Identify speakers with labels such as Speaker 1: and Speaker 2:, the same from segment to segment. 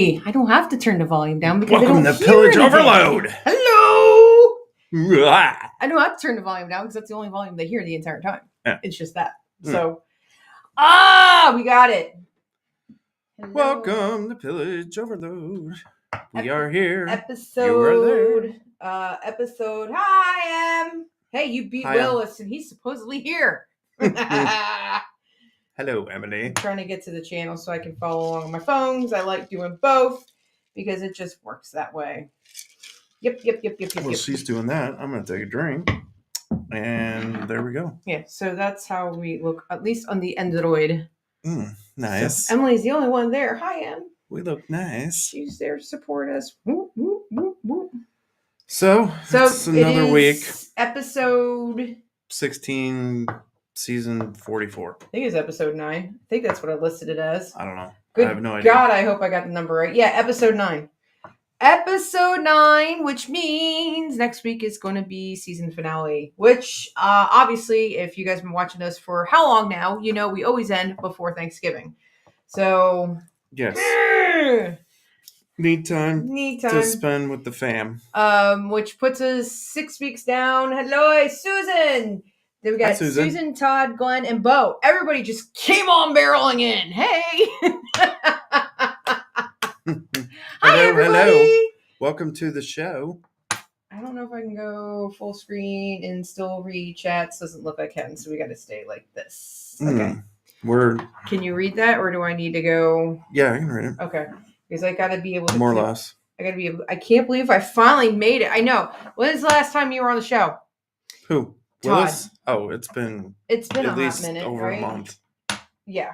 Speaker 1: See, I don't have to turn the volume down because
Speaker 2: Welcome
Speaker 1: I don't
Speaker 2: to
Speaker 1: hear
Speaker 2: Pillage
Speaker 1: anything.
Speaker 2: Overload.
Speaker 1: Hello.
Speaker 2: Rah.
Speaker 1: I don't have to turn the volume down because that's the only volume they hear the entire time.
Speaker 2: Yeah.
Speaker 1: It's just that.
Speaker 2: Mm.
Speaker 1: So, we got it. Hello.
Speaker 2: Welcome to Pillage Overload. We are here.
Speaker 1: Episode.
Speaker 2: You are there.
Speaker 1: Episode. Hi, Em. Hey, you beat
Speaker 2: Hi,
Speaker 1: Willis, and he's supposedly here.
Speaker 2: Hello, Emily.
Speaker 1: I'm trying to get to the channel so I can follow along on my phone because I like doing both because it just works that way. Yep.
Speaker 2: Well, she's doing that. I'm going to take a drink. And there we go.
Speaker 1: Yeah, so that's how we look, at least on the Android.
Speaker 2: Nice.
Speaker 1: So Emily's the only one there. Hi, Em.
Speaker 2: We look nice.
Speaker 1: She's there to support us. Whoop, whoop, whoop, whoop.
Speaker 2: So it's another week.
Speaker 1: Episode
Speaker 2: 16, season 44.
Speaker 1: I think it's episode 9. I think that's what I listed it as.
Speaker 2: I don't know.
Speaker 1: Good
Speaker 2: I have no idea.
Speaker 1: God, I hope I got the number right. Yeah, episode 9. Episode 9, which means next week is going to be season finale, which obviously, if you guys have been watching us for how long now, you know we always end before Thanksgiving. So,
Speaker 2: yes. Need time to spend with the fam.
Speaker 1: Which puts us 6 weeks down. Hello, Susan. Then we got Susan, Todd, Glenn, and Bo. Everybody just came on barreling in. Hey. Hi, everybody.
Speaker 2: Hello. Welcome to the show.
Speaker 1: I don't know if I can go full screen and still read chats. Doesn't look like I can, so we got to stay like this. Okay. Can you read that, or do I need to go?
Speaker 2: Yeah, I can read it.
Speaker 1: Okay. Because I got to be able to.
Speaker 2: More or less.
Speaker 1: I got to be able. I can't believe I finally made it. I know. When is the last time you were on the show?
Speaker 2: Who?
Speaker 1: Todd.
Speaker 2: Willis? Oh, it's been
Speaker 1: at
Speaker 2: at least
Speaker 1: hot minute,
Speaker 2: over
Speaker 1: right?
Speaker 2: a month.
Speaker 1: Yeah.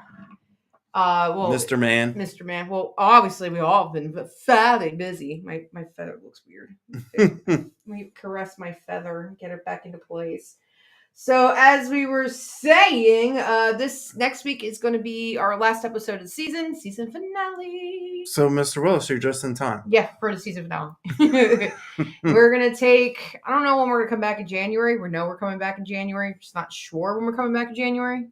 Speaker 1: Well,
Speaker 2: Mr. Man.
Speaker 1: Well, obviously we all have been fairly busy. My feather looks weird. Let me caress my feather, get it back into place. So as we were saying, this next week is going to be our last episode of the season finale.
Speaker 2: So, Mr. Willis, you're just in time.
Speaker 1: Yeah, for the season finale. We're going to take, I don't know when we're going to come back in January. We know we're coming back in January. Just not sure when we're coming back in January.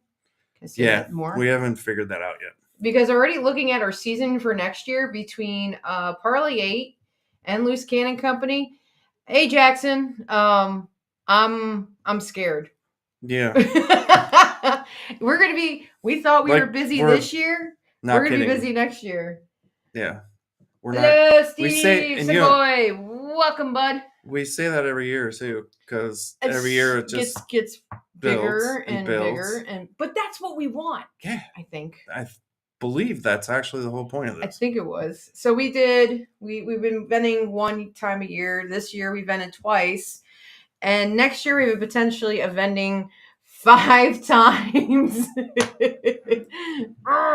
Speaker 2: Yeah, we haven't figured that out yet.
Speaker 1: Because already looking at our season for next year between Parlay 8 and Loose Cannon Company. Hey, Jackson, I'm scared.
Speaker 2: Yeah.
Speaker 1: We're going to be, we thought we were busy this year. We're going to be busy next year.
Speaker 2: Yeah.
Speaker 1: Hello, Steve, Savoy. Welcome, bud.
Speaker 2: We say that every year, too, because every year it just
Speaker 1: gets bigger and
Speaker 2: builds.
Speaker 1: bigger. But that's what we want.
Speaker 2: Yeah.
Speaker 1: I think.
Speaker 2: I believe that's actually the whole point of this.
Speaker 1: I think it was. So we've been venting one time a year. This year we vented twice. And next year we have potentially a vending 5 times.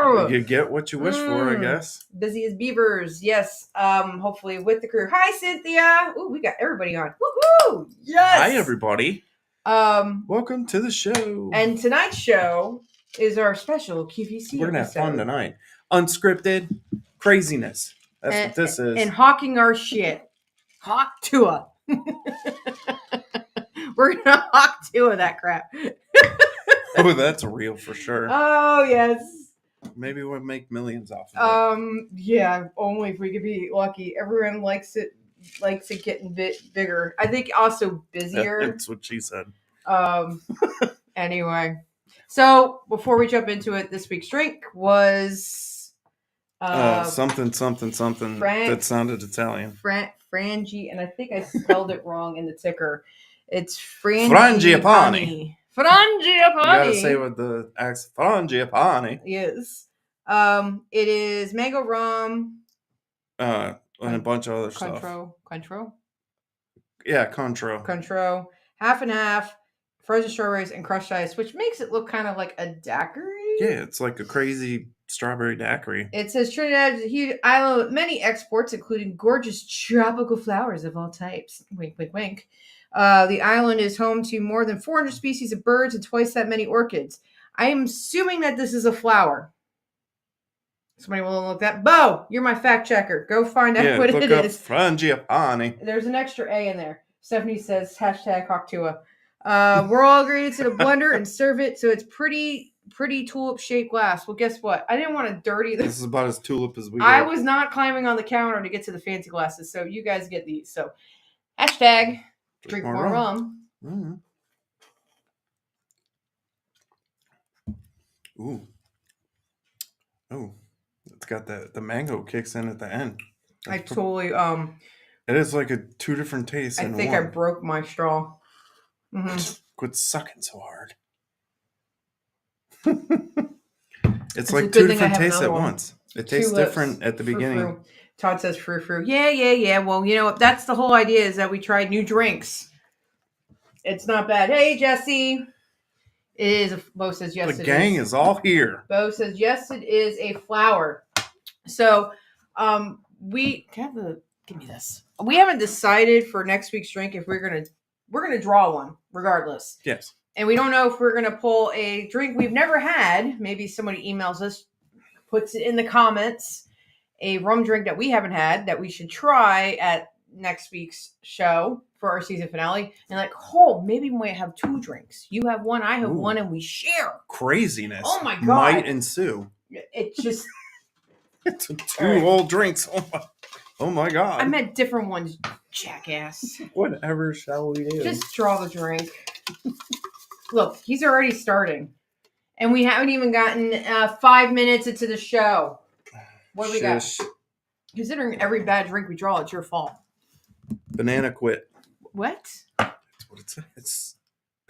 Speaker 2: You get what you wish for, I guess.
Speaker 1: Busy as beavers. Yes. Hopefully with the crew. Hi, Cynthia. Ooh, we got everybody on. Woohoo! Yes.
Speaker 2: Hi, everybody. Welcome to the show.
Speaker 1: And tonight's show is our special QVC
Speaker 2: We're going to have
Speaker 1: episode.
Speaker 2: fun tonight. Unscripted craziness. That's what this is.
Speaker 1: And hawking our shit. Hawk Tua. We're going to hawk Tua that crap.
Speaker 2: Oh, that's real for sure.
Speaker 1: Oh, yes.
Speaker 2: Maybe we'll make millions off of it.
Speaker 1: Yeah, only if we could be lucky. Everyone likes it getting bigger. I think also busier.
Speaker 2: That's what she said.
Speaker 1: Anyway. So, before we jump into it, this week's drink was...
Speaker 2: something that sounded Italian.
Speaker 1: Frangi, and I think I spelled it wrong in the ticker. It's
Speaker 2: Frangipani.
Speaker 1: Frangipani.
Speaker 2: You gotta say with the accent. Frangipani.
Speaker 1: Yes. It is mango rum.
Speaker 2: And a bunch of other stuff.
Speaker 1: Cointreau?
Speaker 2: Yeah, Cointreau.
Speaker 1: Cointreau. Half and half. Frozen strawberries and crushed ice, which makes it look kind of like a daiquiri.
Speaker 2: Yeah, it's like a crazy strawberry daiquiri.
Speaker 1: It says Trinidad is a huge island with many exports, including gorgeous tropical flowers of all types. Wink, wink, wink. The island is home to more than 400 species of birds and twice that many orchids. I am assuming that this is a flower. Somebody will look that. Bo, you're my fact checker. Go find out what it is.
Speaker 2: Frangipani.
Speaker 1: There's an extra A in there. Stephanie says #Hawktua. We're all agreed to the blender and serve it, so it's pretty pretty tulip-shaped glass. Well, guess what? I didn't want to dirty this.
Speaker 2: This is about as tulip as we
Speaker 1: I
Speaker 2: get.
Speaker 1: was not climbing on the counter to get to the fancy glasses, so you guys get these. So, hashtag drink more rum.
Speaker 2: Mm. Ooh. Oh, it's got the mango kicks in at the end.
Speaker 1: I totally
Speaker 2: It is like a two different tastes.
Speaker 1: I think I broke my straw. Mm-hmm.
Speaker 2: Quit sucking so hard. It's
Speaker 1: a
Speaker 2: like
Speaker 1: good
Speaker 2: two
Speaker 1: thing I
Speaker 2: different
Speaker 1: have
Speaker 2: tastes at
Speaker 1: another one.
Speaker 2: once. It tastes
Speaker 1: Tulips,
Speaker 2: different at the beginning.
Speaker 1: frou-frou. Todd says frou-frou. Yeah. Well, you know, that's the whole idea is that we tried new drinks. It's not bad. Hey, Jesse. It is. Bo says yes.
Speaker 2: The gang is all here.
Speaker 1: Bo says yes. It is a flower. So, we give me this. We haven't decided for next week's drink if we're gonna draw one regardless.
Speaker 2: Yes.
Speaker 1: And we don't know if we're gonna pull a drink we've never had. Maybe somebody emails us, puts it in the comments, a rum drink that we haven't had that we should try at next week's show for our season finale. And like, oh, maybe we might have two drinks. You have one, I have one, and we share.
Speaker 2: Craziness.
Speaker 1: Oh my God.
Speaker 2: Might ensue.
Speaker 1: It just
Speaker 2: It's two whole drinks. Oh my God.
Speaker 1: I meant different ones, jackass.
Speaker 2: Whatever shall we do?
Speaker 1: Just draw the drink. Look, he's already starting. And we haven't even gotten 5 minutes into the show. What do we got? Considering every bad drink we draw, it's your fault.
Speaker 2: Banana quit.
Speaker 1: What?
Speaker 2: That's what it says.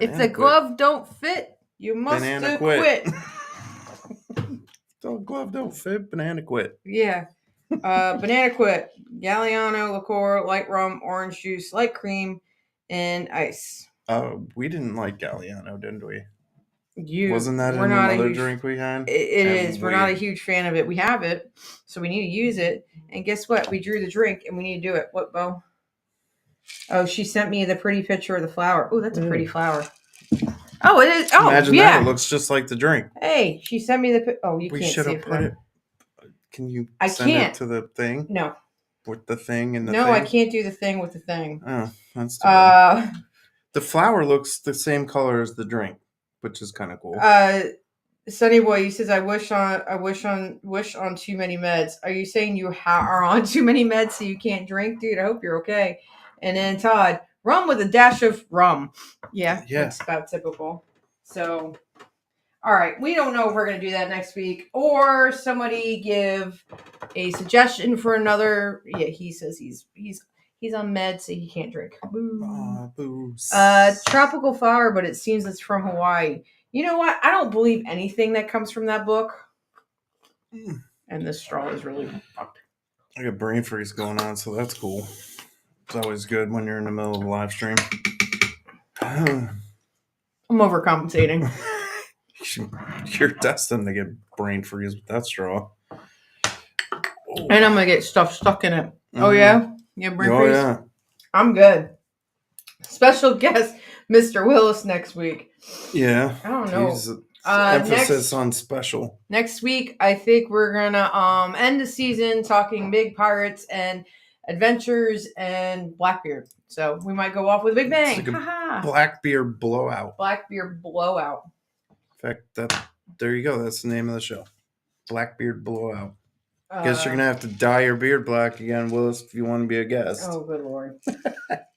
Speaker 1: If the glove don't fit, you must
Speaker 2: Banana
Speaker 1: quit.
Speaker 2: The glove don't fit. Banana quit.
Speaker 1: Yeah. Banana quit. Galliano, liqueur, light rum, orange juice, light cream, and ice.
Speaker 2: We didn't like Galliano, didn't we?
Speaker 1: Wasn't
Speaker 2: that another drink we had?
Speaker 1: It is. We're not a huge fan of it. We have it, so we need to use it. And guess what? We drew the drink, and we need to do it. What, Bo? Oh, she sent me the pretty picture of the flower. Oh, that's a pretty flower. Oh, it is. Oh,
Speaker 2: imagine that. It looks just like the drink.
Speaker 1: Hey, she sent me the. Oh, you
Speaker 2: we
Speaker 1: can't
Speaker 2: should
Speaker 1: see
Speaker 2: have
Speaker 1: it.
Speaker 2: Put it. Can you
Speaker 1: I
Speaker 2: send
Speaker 1: can't.
Speaker 2: it to the thing?
Speaker 1: No.
Speaker 2: With the thing and the
Speaker 1: no,
Speaker 2: thing?
Speaker 1: I can't do the thing with the thing.
Speaker 2: Oh, that's too bad. The flower looks the same color as the drink, which is kind of cool.
Speaker 1: Sunny Boy, he says, I wish on too many meds. Are you saying you are on too many meds so you can't drink? Dude, I hope you're okay. And then Todd, rum with a dash of rum. Yeah. That's about typical. So, all right. We don't know if we're going to do that next week. Or somebody give a suggestion for another. Yeah, he says he's on meds, so he can't drink. Boo. Tropical flower, but it seems it's from Hawaii. You know what? I don't believe anything that comes from that book. And this straw is really fucked.
Speaker 2: I got brain freeze going on, so that's cool. It's always good when you're in the middle of a live stream.
Speaker 1: I'm overcompensating.
Speaker 2: You're destined to get brain freeze with that straw.
Speaker 1: And I'm going to get stuff stuck in it. Mm-hmm. Oh, yeah? Yeah, brain freeze?
Speaker 2: Yeah.
Speaker 1: I'm good. Special guest, Mr. Willis, next week.
Speaker 2: Yeah.
Speaker 1: I don't know.
Speaker 2: Emphasis on special.
Speaker 1: Next week, I think we're going to end the season talking big pirates and adventures and Blackbeard. So we might go off with a big bang.
Speaker 2: It's like a Blackbeard blowout.
Speaker 1: Blackbeard blowout.
Speaker 2: In fact, there you go. That's the name of the show. Blackbeard blowout. Guess you're going to have to dye your beard black again, Willis, if you want to be a guest.
Speaker 1: Oh, good Lord.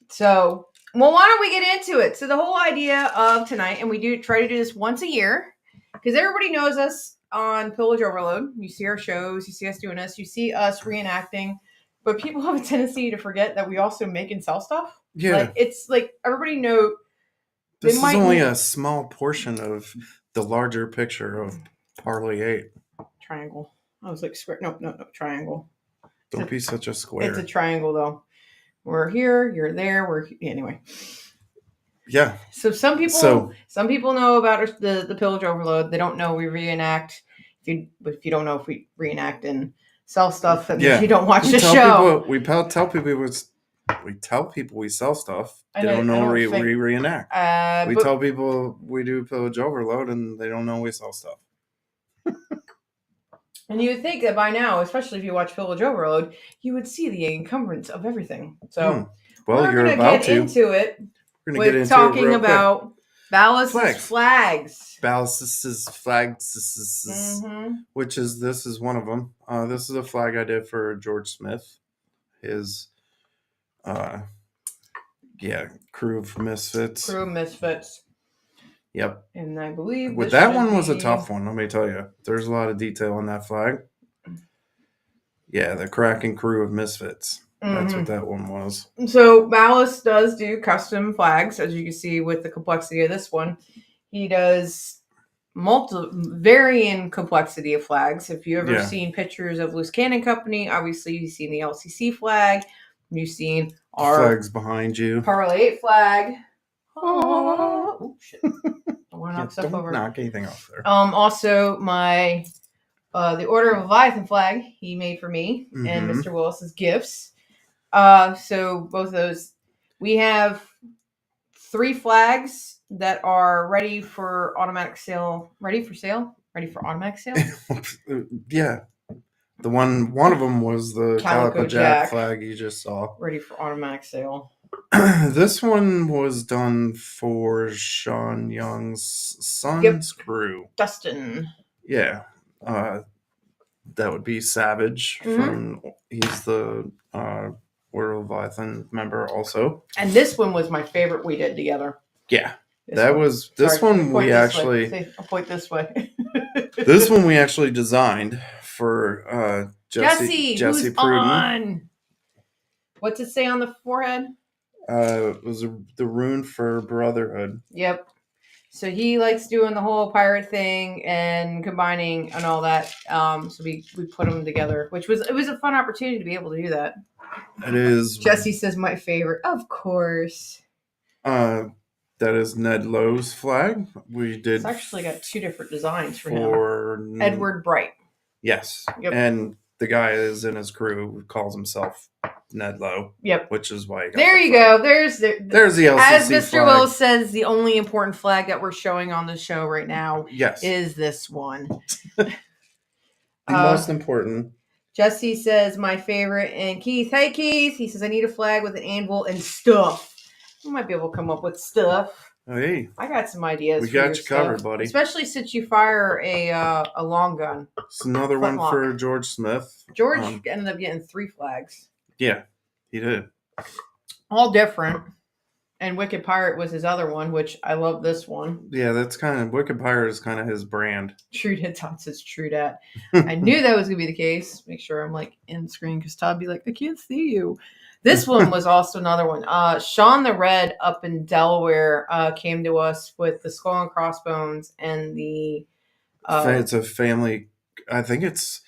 Speaker 1: So, well, why don't we get into it? So the whole idea of tonight, and we do try to do this once a year, because everybody knows us on Pillage Overload. You see our shows, you see us doing this, you see us reenacting, but people have a tendency to forget that we also make and sell stuff.
Speaker 2: Yeah.
Speaker 1: Like, it's like everybody knows.
Speaker 2: This is only a small portion of the larger picture of Parlay 8.
Speaker 1: Triangle. I was like, square. No, triangle.
Speaker 2: Don't be such a square.
Speaker 1: It's a triangle, though. We're here, you're there, anyway.
Speaker 2: Yeah.
Speaker 1: So some people know about the Pillage Overload. They don't know we reenact. If you don't know if we reenact and sell stuff, and if you don't watch the show.
Speaker 2: We tell people we sell stuff. They don't know we reenact. We tell people we do Pillage Overload, and they don't know we sell stuff.
Speaker 1: And you would think that by now, especially if you watch Pillage Overload, you would see the encumbrance of everything. So
Speaker 2: well,
Speaker 1: we're going to get into it with talking about Ballast flags.
Speaker 2: Ballast flags, which is, this is one of them. This is a flag I did for George Smith. His, crew of misfits. Yep.
Speaker 1: And I believe
Speaker 2: with that one was a tough one. Let me tell you, there's a lot of detail on that flag. Yeah, the Kraken crew of misfits. That's what that one was.
Speaker 1: So Ballast does do custom flags, as you can see with the complexity of this one. He does varying complexity of flags. If you ever seen pictures of Loose Cannon Company, obviously you've seen the LCC flag. You've seen our
Speaker 2: flags behind you.
Speaker 1: Parlay flag. Oh shit! I want to knock stuff over.
Speaker 2: Knock anything off there.
Speaker 1: Also my the Order of Leviathan flag he made for me and Mr. Willis's gifts. So both of those, we have 3 flags that are ready for automatic sale. Ready for automatic sale?
Speaker 2: Yeah. The one of them was the Calico Jack flag you just saw.
Speaker 1: Ready for automatic sale.
Speaker 2: This one was done for Sean Young's son's crew.
Speaker 1: Dustin.
Speaker 2: Yeah. That would be Savage. He's the Order of Leviathan member also.
Speaker 1: And this one was my favorite we did together.
Speaker 2: Yeah. This one we actually...
Speaker 1: I'll point this way.
Speaker 2: This one we actually designed for Jesse
Speaker 1: who's
Speaker 2: Pruden.
Speaker 1: On? What's it say on the forehead?
Speaker 2: It was the rune for brotherhood.
Speaker 1: Yep. So he likes doing the whole pirate thing and combining and all that. So we put them together, it was a fun opportunity to be able to do that.
Speaker 2: It is.
Speaker 1: Jesse says my favorite, of course.
Speaker 2: That is Ned Lowe's flag. We did.
Speaker 1: It's actually got 2 different designs for him. Edward Bright.
Speaker 2: Yes. Yep. And the guy is in his crew who calls himself Ned Lowe. Yep. Which is why.
Speaker 1: There you go. There's the
Speaker 2: LCC
Speaker 1: as Mr.
Speaker 2: flag.
Speaker 1: Willis says, the only important flag that we're showing on the show right now.
Speaker 2: Yes.
Speaker 1: Is this one.
Speaker 2: The most important.
Speaker 1: Jesse says my favorite, and Keith. Hey Keith. He says I need a flag with an anvil and stuff. We might be able to come up with stuff.
Speaker 2: Hey,
Speaker 1: I got some ideas.
Speaker 2: We got you covered, buddy.
Speaker 1: Especially since you fire a long gun.
Speaker 2: It's another one for George Smith.
Speaker 1: George ended up getting 3 flags.
Speaker 2: Yeah, he did.
Speaker 1: All different. And Wicked Pirate was his other one, which I love this one.
Speaker 2: Yeah, that's kind of Wicked Pirate is kind of his brand.
Speaker 1: True Dat. Todd says true dat. I knew that was gonna be the case. Make sure I'm like in screen because Todd be like, I can't see you. This one was also another one. Sean the Red up in Delaware came to us with the skull and crossbones and the.
Speaker 2: It's a family. I think it's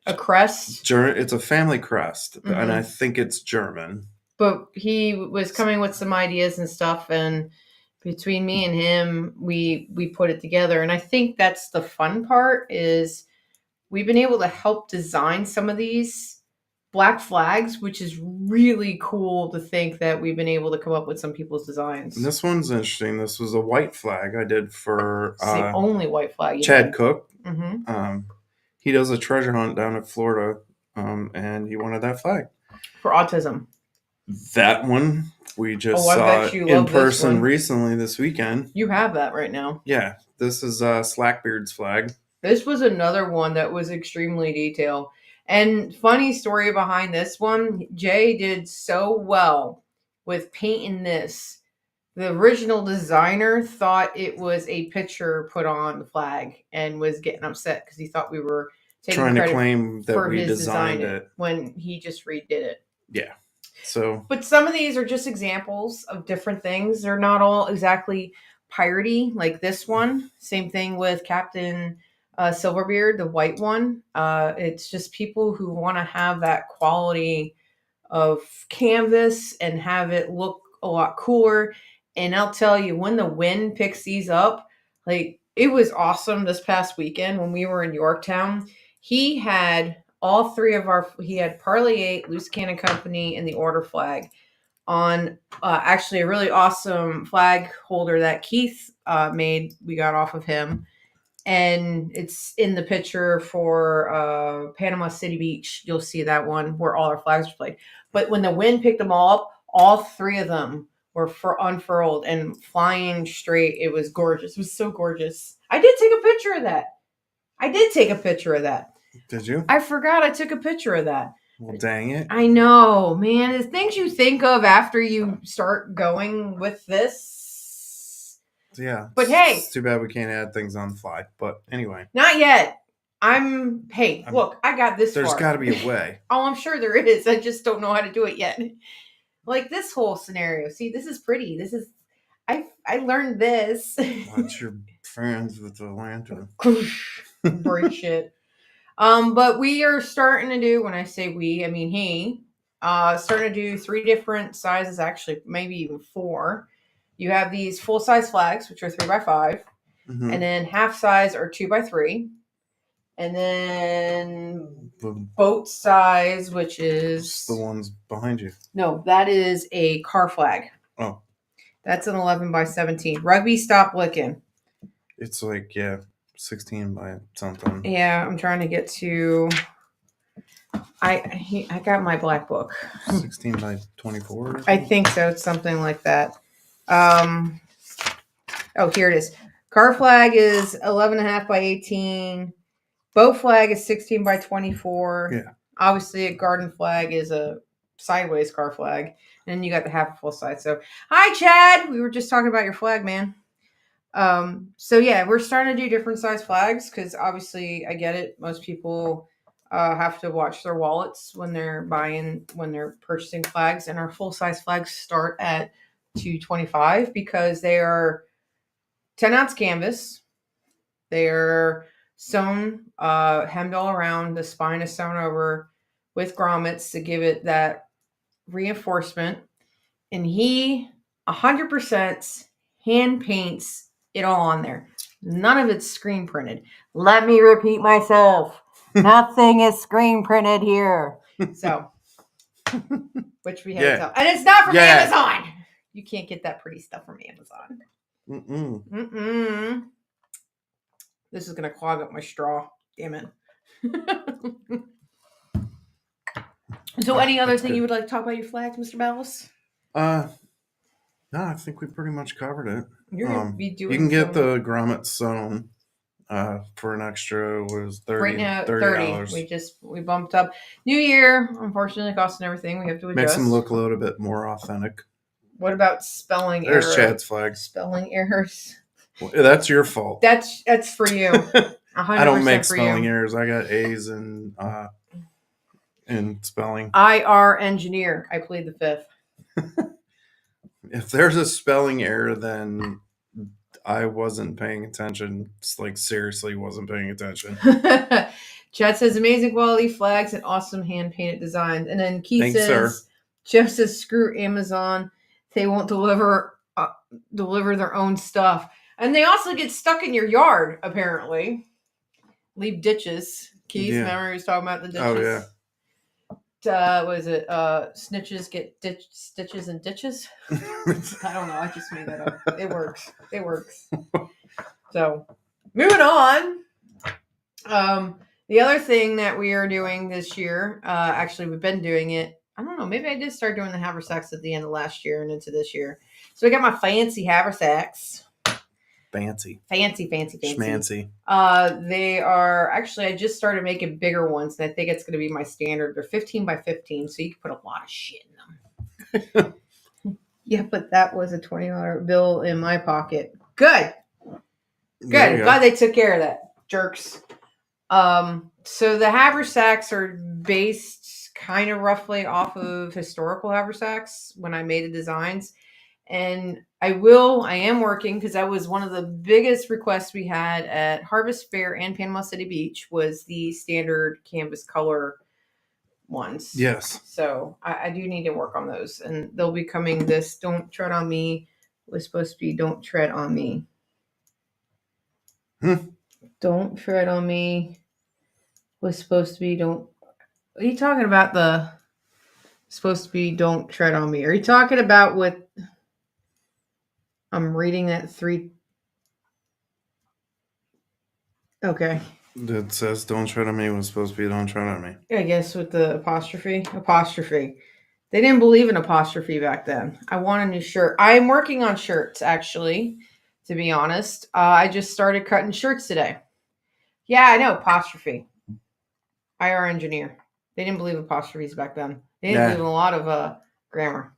Speaker 1: a crest.
Speaker 2: It's a family crest, and I think it's German.
Speaker 1: But he was coming with some ideas and stuff, and between me and him, we put it together. And I think that's the fun part is we've been able to help design some of these black flags, which is really cool to think that we've been able to come up with some people's designs.
Speaker 2: And this one's interesting. This was a white flag I did for
Speaker 1: it's the only white flag.
Speaker 2: Chad Cook. Mm-hmm. He does a treasure hunt down in Florida, and he wanted that flag
Speaker 1: for autism.
Speaker 2: That one we just saw in person recently this weekend.
Speaker 1: You have that right now.
Speaker 2: Yeah, this is Slackbeard's flag.
Speaker 1: This was another one that was extremely detailed. And funny story behind this one, Jay did so well with painting this. The original designer thought it was a picture put on the flag and was getting upset because he thought we were
Speaker 2: trying to claim that we designed it
Speaker 1: when he just redid it.
Speaker 2: Yeah. So,
Speaker 1: but some of these are just examples of different things. They're not all exactly piratey like this one. Same thing with Captain Silverbeard, the white one. It's just people who want to have that quality of canvas and have it look a lot cooler. And I'll tell you, when the wind picks these up, like it was awesome this past weekend when we were in Yorktown. He had all 3 of he had Parlay 8, Loose Cannon Company, and the Order flag on actually a really awesome flag holder that Keith made. We got off of him. And it's in the picture for Panama City Beach. You'll see that one where all our flags are played. But when the wind picked them all up, all 3 of them were unfurled and flying straight. It was gorgeous. It was so gorgeous. I did take a picture of that.
Speaker 2: Did you?
Speaker 1: I forgot I took a picture of that.
Speaker 2: Well, dang it.
Speaker 1: I know, man. The things you think of after you start going with this.
Speaker 2: Yeah.
Speaker 1: But hey.
Speaker 2: It's too bad we can't add things on the fly. But anyway.
Speaker 1: Not yet. Look, I got this
Speaker 2: There's
Speaker 1: far.
Speaker 2: got to be a way.
Speaker 1: Oh, I'm sure there is. I just don't know how to do it yet. Like this whole scenario. See, this is pretty. I learned this.
Speaker 2: Watch your friends with the lantern.
Speaker 1: Break shit. But we are starting to do, when I say we, I mean he, starting to do 3 different sizes, actually, maybe even 4. You have these full-size flags, which are 3x5, and then half-size are 2x3, and then boat size, which is...
Speaker 2: the ones behind you.
Speaker 1: No, that is a car flag.
Speaker 2: Oh.
Speaker 1: That's an 11x17. Rugby, stop licking.
Speaker 2: It's like, 16 by something.
Speaker 1: Yeah, I'm trying to get to... I got my black book.
Speaker 2: 16 by 24?
Speaker 1: I think so. It's something like that. Oh, here it is. Car flag is 11.5 by 18. Boat flag is 16 by 24.
Speaker 2: Yeah.
Speaker 1: Obviously, a garden flag is a sideways car flag. And then you got the half full size. So, hi, Chad. We were just talking about your flag, man. So, yeah, we're starting to do different size flags because obviously, I get it. Most people have to watch their wallets when they're purchasing flags. And our full size flags start at $225 because they are 10-ounce canvas. They are sewn, hemmed all around. The spine is sewn over with grommets to give it that reinforcement. And he 100% hand paints it all on there. None of it's screen printed. Let me repeat myself. Nothing is screen printed here. So, which we had to tell. And it's not from Amazon. You can't get that pretty stuff from Amazon. This is going to clog up my straw. Damn it. So any other thing you would like to talk about your flags, Mr. Bellis?
Speaker 2: No, I think we pretty much covered it.
Speaker 1: You're going to be doing
Speaker 2: you can get the grommets sewn for an extra, was $30.
Speaker 1: Right now, $30. We bumped up. New year, unfortunately, cost and everything. We have to adjust.
Speaker 2: Makes them look a little bit more authentic.
Speaker 1: What about spelling errors?
Speaker 2: There's Chad's flag.
Speaker 1: Spelling errors.
Speaker 2: Well, that's your fault.
Speaker 1: That's for you. 100%
Speaker 2: I don't make spelling errors. I got A's in spelling.
Speaker 1: IR engineer. I plead the 5th.
Speaker 2: If there's a spelling error, then I wasn't paying attention. It's like seriously wasn't paying attention.
Speaker 1: Chad says amazing quality flags and awesome hand painted designs. And then Keith says, Jeff says, screw Amazon. They won't deliver their own stuff. And they also get stuck in your yard, apparently. Leave ditches. Keith, remember he was talking about the ditches?
Speaker 2: Oh, yeah.
Speaker 1: What is it? Snitches get stitches and ditches? I don't know. I just made that up. It works. So, moving on. The other thing that we are doing this year, actually, we've been doing it. I don't know. Maybe I did start doing the haversacks at the end of last year and into this year. So I got my fancy haversacks.
Speaker 2: Fancy.
Speaker 1: Schmancy. They are actually, I just started making bigger ones, and I think it's going to be my standard. They're 15 by 15, so you can put a lot of shit in them. Yeah, but that was a $20 bill in my pocket. Good. Glad they took care of that, jerks. So the haversacks are based kind of roughly off of historical haversacks when I made the designs. And I am working, because that was one of the biggest requests we had at Harvest Fair and Panama City Beach, was the standard canvas color ones.
Speaker 2: Yes.
Speaker 1: So I do need to work on those, and they'll be coming. This Don't Tread on Me was supposed to be Don't Tread on Me. Don't Tread on Me was supposed to be Don't. Are you talking about the supposed to be Don't Tread on Me? Are you talking about what I'm reading that 3? Okay.
Speaker 2: That says Don't Tread on Me was supposed to be Don't Tread on Me.
Speaker 1: I guess with the apostrophe. They didn't believe in apostrophe back then. I want a new shirt. I'm working on shirts, actually, to be honest. I just started cutting shirts today. Yeah, I know, apostrophe. IR engineer. They didn't believe apostrophes back then. They didn't believe in a lot of grammar.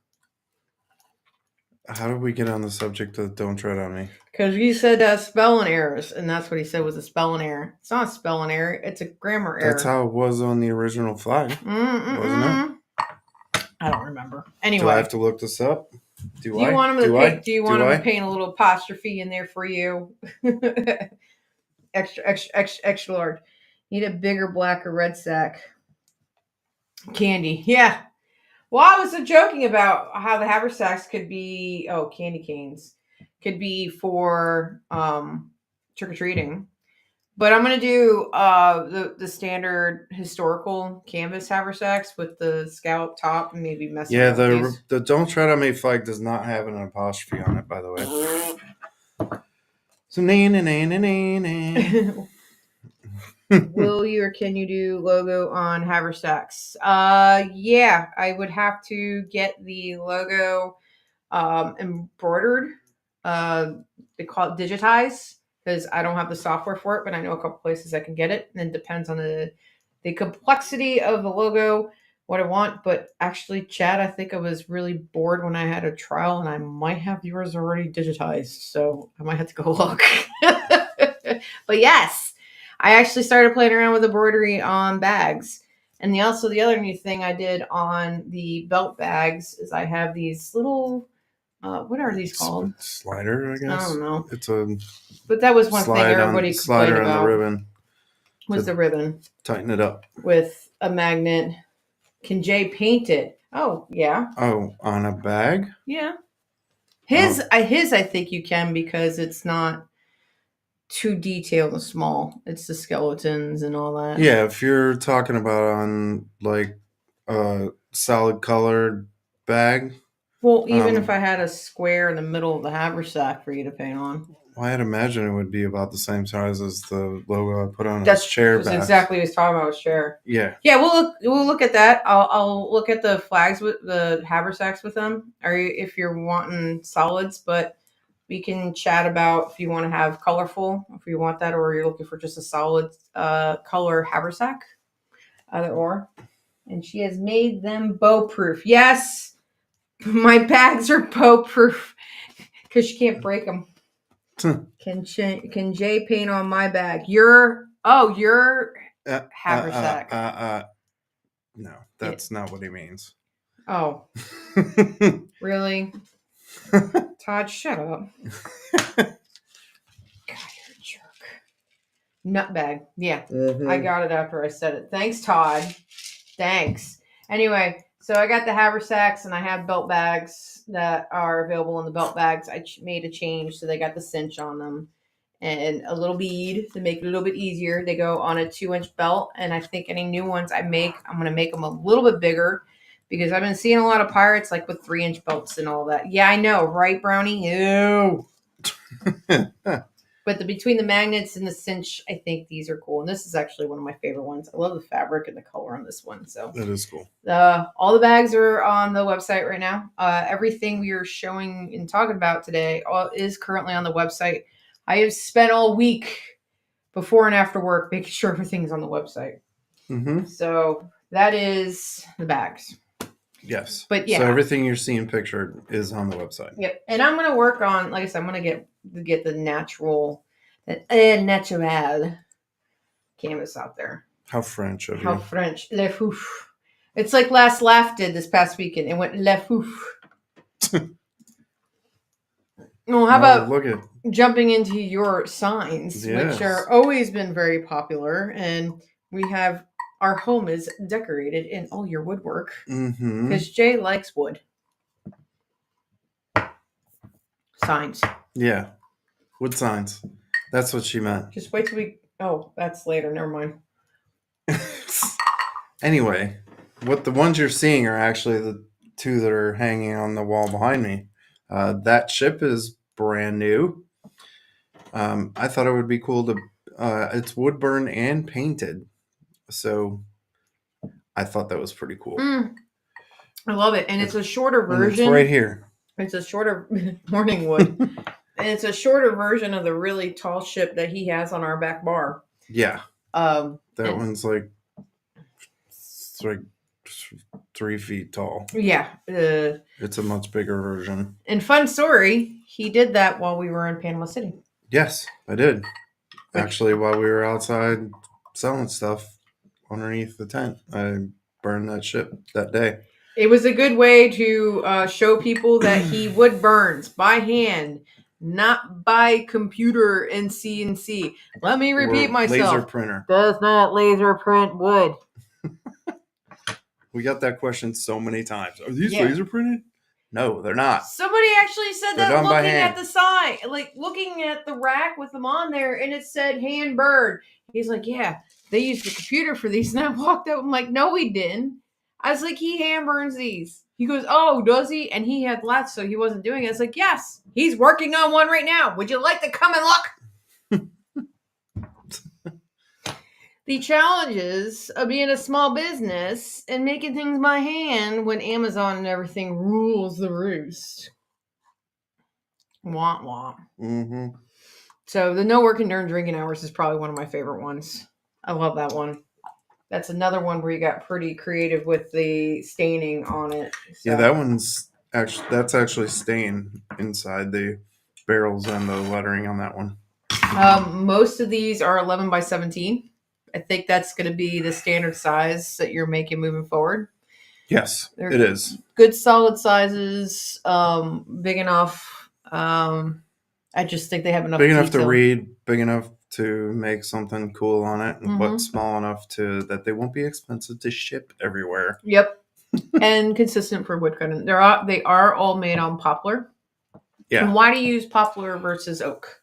Speaker 2: How did we get on the subject of don't tread on me?
Speaker 1: Because you said spelling errors, and that's what he said was a spelling error. It's not a spelling error. It's a grammar error.
Speaker 2: That's how it was on the original flag, wasn't it?
Speaker 1: I don't remember. Anyway.
Speaker 2: Do I have to look this up?
Speaker 1: Do you want him to paint a little apostrophe in there for you? extra large. Need a bigger black or red sack. Candy. Yeah. Well, I was joking about how the haversacks could be, candy canes could be for trick-or-treating. But I'm going to do the standard historical canvas haversacks with the scallop top and maybe mess
Speaker 2: around with these. The don't tread on me flag does not have an apostrophe on it, by the way. So,
Speaker 1: will you or can you do logo on haversacks? Yeah, I would have to get the logo embroidered. They call it digitize because I don't have the software for it, but I know a couple places I can get it. And it depends on the complexity of the logo, what I want. But actually, Chad, I think I was really bored when I had a trial, and I might have yours already digitized, so I might have to go look. But yes, I actually started playing around with embroidery on bags. And the other new thing I did on the belt bags is I have these little, what are these called?
Speaker 2: Slider, I guess.
Speaker 1: I don't know.
Speaker 2: But
Speaker 1: that was one thing everybody complained about.
Speaker 2: On the ribbon.
Speaker 1: Was the ribbon.
Speaker 2: Tighten it up.
Speaker 1: With a magnet. Can Jay paint it? Oh, yeah.
Speaker 2: Oh, on a bag?
Speaker 1: Yeah. His, I think you can because it's not too detailed and small. It's the skeletons and all that.
Speaker 2: Yeah, if you're talking about on like a solid colored bag.
Speaker 1: Well, even if I had a square in the middle of the haversack for you to paint on.
Speaker 2: I'd imagine it would be about the same size as the logo I put on his chair back. That's
Speaker 1: exactly what he was talking about, his chair.
Speaker 2: Yeah.
Speaker 1: Yeah, we'll look at that. I'll look at the flags with the haversacks with them, or if you're wanting solids, but we can chat about if you want to have colorful, if you want that, or you're looking for just a solid color haversack, either or. And she has made them bow proof. Yes, my bags are bow proof because she can't break them. Can Jay paint on my bag? Your haversack.
Speaker 2: No, that's not what he means.
Speaker 1: Oh. Really? Todd, shut up. God, you're a jerk. Nutbag. Yeah. Mm-hmm. I got it after I said it. Thanks, Todd. Thanks. Anyway, so I got the haversacks and I have belt bags that are available in the belt bags. I made a change, so they got the cinch on them and a little bead to make it a little bit easier. They go on a 2-inch belt, and I think any new ones I make, I'm going to make them a little bit bigger because I've been seeing a lot of pirates like with 3-inch belts and all that. Yeah, I know, right, Brownie? Ew. But between the magnets and the cinch, I think these are cool. And this is actually one of my favorite ones. I love the fabric and the color on this one. So
Speaker 2: that is cool.
Speaker 1: All the bags are on the website right now. Everything we are showing and talking about today is currently on the website. I have spent all week before and after work making sure everything's on the website.
Speaker 2: Mm-hmm.
Speaker 1: So that is the bags.
Speaker 2: Yes.
Speaker 1: But yeah.
Speaker 2: So everything you're seeing pictured is on the website.
Speaker 1: Yep. And I'm going to work on, like I said, I'm going to get the natural canvas out there.
Speaker 2: How French of you.
Speaker 1: How French. Le fouf. It's like Last Laugh did this past weekend. It went le fouf. Well, how about jumping into your signs, which are always been very popular, and we have our home is decorated in all your woodwork because Jay likes wood signs.
Speaker 2: Yeah, wood signs. That's what she meant.
Speaker 1: Just wait till we. Oh, that's later. Never mind.
Speaker 2: Anyway, what the ones you're seeing are actually the 2 that are hanging on the wall behind me. That ship is brand new. I thought it would be cool to. It's wood burn and painted, so I thought that was pretty cool.
Speaker 1: I love it. And it's a shorter
Speaker 2: And it's
Speaker 1: version.
Speaker 2: right here.
Speaker 1: It's a shorter morning wood. And it's a shorter version of the really tall ship that he has on our back bar.
Speaker 2: Yeah.
Speaker 1: That
Speaker 2: one's like, it's like 3 feet tall.
Speaker 1: Yeah.
Speaker 2: It's a much bigger version.
Speaker 1: And fun story, he did that while we were in Panama City.
Speaker 2: Yes, I did. Actually, while we were outside selling stuff underneath the tent, I burned that ship that day.
Speaker 1: It was a good way to show people that he wood burns by hand, not by computer and CNC. Let me repeat myself.
Speaker 2: Laser printer.
Speaker 1: Does not laser print wood.
Speaker 2: We got that question so many times. Are these laser printed? No, they're not.
Speaker 1: Somebody actually said that looking at the sign, like looking at the rack with them on there, and it said hand burn. He's like, yeah, they used the computer for these. And I walked up, I'm like, no, he didn't. I was like, he hand burns these. He goes, oh, does he? And he had left, so he wasn't doing it. I was like, yes, he's working on one right now. Would you like to come and look? The challenges of being a small business and making things by hand when Amazon and everything rules the roost. Womp womp.
Speaker 2: Mm-hmm.
Speaker 1: So the no working during drinking hours is probably one of my favorite ones. I love that one. That's another one where you got pretty creative with the staining on it. So.
Speaker 2: Yeah, that's actually stain inside the barrels and the lettering on that one.
Speaker 1: Most of these are 11 by 17. I think that's going to be the standard size that you're making moving forward.
Speaker 2: Yes, it is.
Speaker 1: Good solid sizes, big enough. I just think they have enough.
Speaker 2: Big enough to read, big enough to make something cool on it, but small enough that they won't be expensive to ship everywhere.
Speaker 1: Yep, and consistent for wood cutting. They are all made on poplar. Yeah. And why do you use poplar versus oak?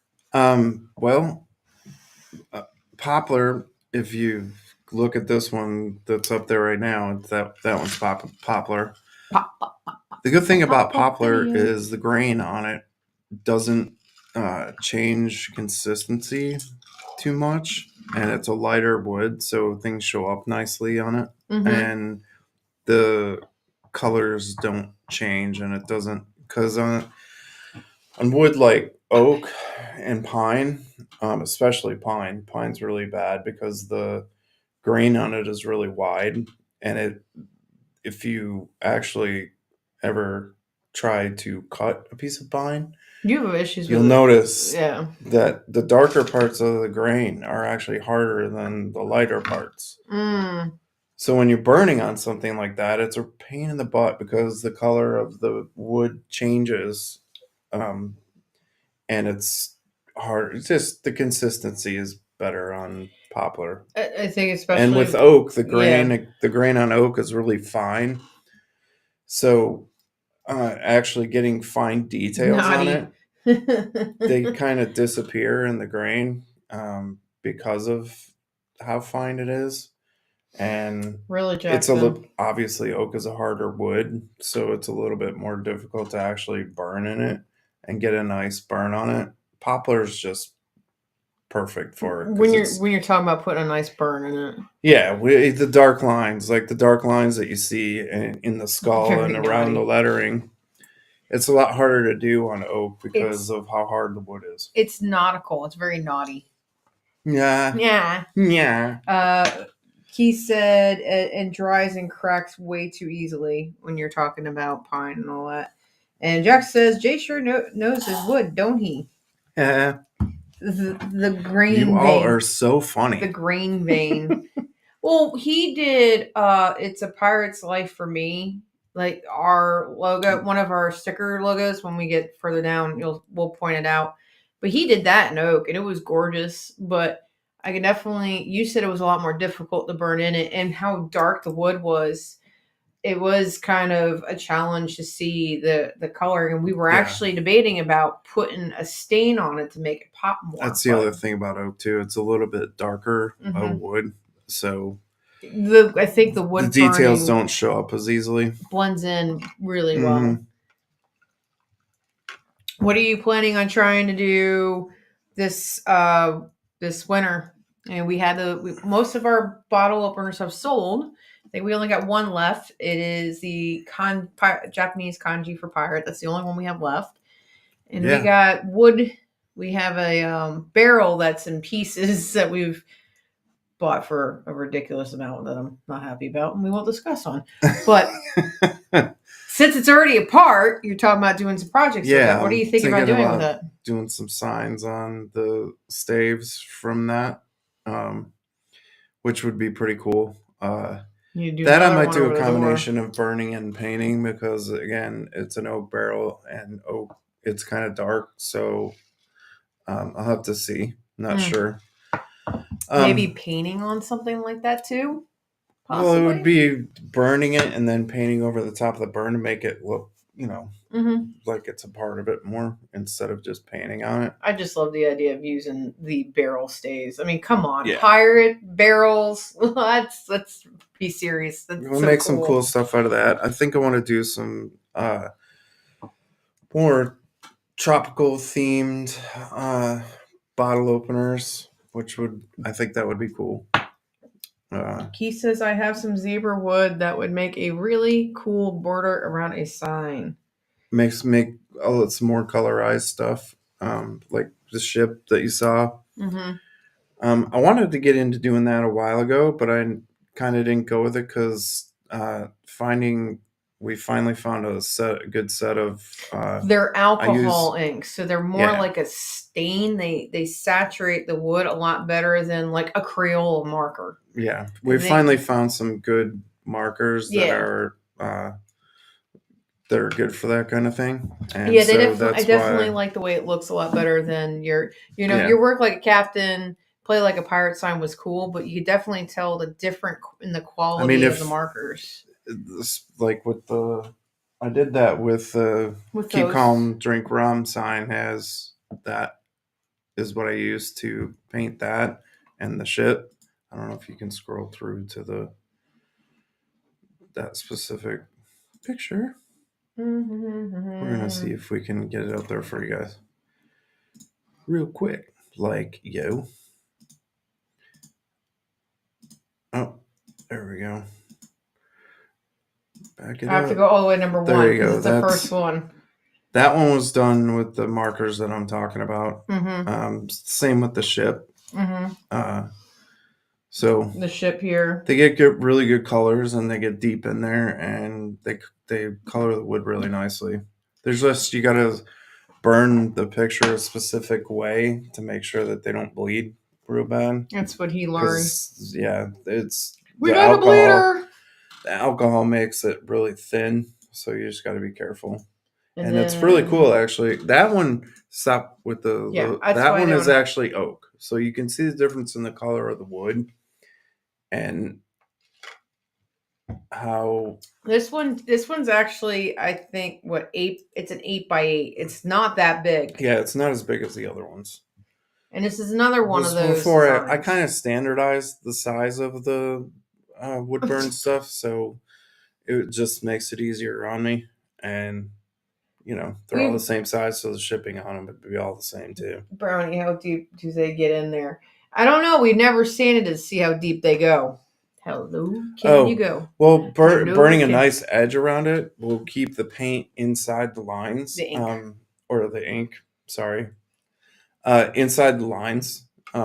Speaker 2: Poplar. If you look at this one that's up there right now, that one's poplar. The good thing about poplar is the grain on it doesn't change consistency too much, and it's a lighter wood, so things show up nicely on it, and the colors don't change, and it doesn't, because on wood like oak and pine, especially pine's really bad because the grain on it is really wide, and if you actually ever try to cut a piece of pine,
Speaker 1: you have issues.
Speaker 2: You'll notice that the darker parts of the grain are actually harder than the lighter parts. So when you're burning on something like that, it's a pain in the butt because the color of the wood changes, and it's hard. It's just the consistency is better on poplar.
Speaker 1: I think especially,
Speaker 2: and with oak, the grain on oak is really fine. So actually getting fine details on it, they kind of disappear in the grain because of how fine it is. And
Speaker 1: really,
Speaker 2: it's obviously oak is a harder wood, so it's a little bit more difficult to actually burn in it and get a nice burn on it. Poplar is just perfect for it.
Speaker 1: When you're talking about putting a nice burn in it.
Speaker 2: Yeah, the dark lines, like the dark lines that you see in the skull and around the lettering. It's a lot harder to do on oak because of how hard the wood is.
Speaker 1: It's nautical. It's very naughty.
Speaker 2: Yeah.
Speaker 1: He said it dries and cracks way too easily when you're talking about pine and all that. And Jack says, Jay sure knows his wood, don't he?
Speaker 2: Yeah.
Speaker 1: The grain vein.
Speaker 2: You all are so funny.
Speaker 1: The grain vein. Well, he did It's a Pirate's Life for Me. Like our logo, one of our sticker logos, when we get further down, we'll point it out. But he did that in oak, and it was gorgeous. But I can definitely, you said it was a lot more difficult to burn in it, and how dark the wood was. It was kind of a challenge to see the color, and we were actually debating about putting a stain on it to make it pop more.
Speaker 2: That's the other thing about oak too; it's a little bit darker of wood, so
Speaker 1: I think the wood
Speaker 2: details don't show up as easily.
Speaker 1: Blends in really well. What are you planning on trying to do this winter? And we had most of our bottle openers have sold, I think we only got one left. It is the Japanese kanji for pirate. That's the only one we have left. And we
Speaker 2: Yeah.
Speaker 1: got wood. We have a barrel that's in pieces that we've bought for a ridiculous amount that I'm not happy about, and we won't discuss on. But since it's already apart, you're talking about doing some projects with
Speaker 2: Yeah,
Speaker 1: it. What are you thinking about doing with it?
Speaker 2: doing some signs on the staves from that, which would be pretty cool.
Speaker 1: You do
Speaker 2: That I
Speaker 1: another
Speaker 2: might
Speaker 1: one
Speaker 2: do
Speaker 1: over
Speaker 2: a
Speaker 1: the door.
Speaker 2: combination of burning and painting because again, it's an oak barrel and oak. It's kind of dark, so I'll have to see. Not sure.
Speaker 1: Maybe painting on something like that too.
Speaker 2: Well, it would
Speaker 1: Possibly.
Speaker 2: be burning it and then painting over the top of the burn to make it look, like it's a part of it more instead of just painting on it.
Speaker 1: I just love the idea of using the barrel stays. I mean, come on,
Speaker 2: Yeah.
Speaker 1: pirate barrels. Let's be serious. That's
Speaker 2: We'll
Speaker 1: so
Speaker 2: make
Speaker 1: cool.
Speaker 2: some cool stuff out of that. I think I want to do some more tropical themed bottle openers, I think that would be cool.
Speaker 1: Keith says I have some zebra wood that would make a really cool border around a sign.
Speaker 2: Make some more colorized stuff, like the ship that you saw.
Speaker 1: Mm-hmm.
Speaker 2: I wanted to get into doing that a while ago, but I kind of didn't go with it because we finally found a good set of.
Speaker 1: They're alcohol inks, so they're more
Speaker 2: Yeah.
Speaker 1: like a stain. They saturate the wood a lot better than like a Crayola marker.
Speaker 2: Yeah, we finally found some good markers that are good for that kind of thing. And
Speaker 1: yeah,
Speaker 2: I
Speaker 1: definitely like the way it looks a lot better than your work like a captain, play like a pirate sign was cool, but you could definitely tell the difference in the quality of the markers.
Speaker 2: Like I did that with Keep
Speaker 1: those.
Speaker 2: Calm, Drink Rum sign that is what I used to paint that and the ship. I don't know if you can scroll through to that specific picture.
Speaker 1: Mm-hmm.
Speaker 2: We're gonna see if we can get it out there for you guys real quick. Like, yo. Oh, there we go. Back it up.
Speaker 1: I have to go all the way to number
Speaker 2: there
Speaker 1: one.
Speaker 2: You go.
Speaker 1: It's the first one.
Speaker 2: That one was done with the markers that I'm talking about.
Speaker 1: Mm-hmm.
Speaker 2: Same with the ship.
Speaker 1: Mm-hmm.
Speaker 2: So
Speaker 1: the ship here,
Speaker 2: they get really good colors and they get deep in there and they color the wood really nicely. There's just you got to burn the picture a specific way to make sure that they don't bleed real bad.
Speaker 1: That's what he learned.
Speaker 2: Yeah,
Speaker 1: we got a bleeder.
Speaker 2: The alcohol makes it really thin, so you just got to be careful. And it's really cool, actually. That one, stop with that one is actually oak, so you can see the difference in the color of the wood, and how
Speaker 1: this one's actually, I think, it's an 8x8. It's not that big.
Speaker 2: Yeah, it's not as big as the other ones.
Speaker 1: And this is another one of those.
Speaker 2: Before I kind of standardized the size of the wood burn stuff, so it just makes it easier on me. And they're all the same size, so the shipping on them would be all the same too.
Speaker 1: Brownie, how deep do they get in there? I don't know. We've never sanded to see how deep they go. How low can you go?
Speaker 2: Well, burning a nice edge around it will keep the paint inside the lines.
Speaker 1: The ink.
Speaker 2: Or the ink, sorry. Inside the lines.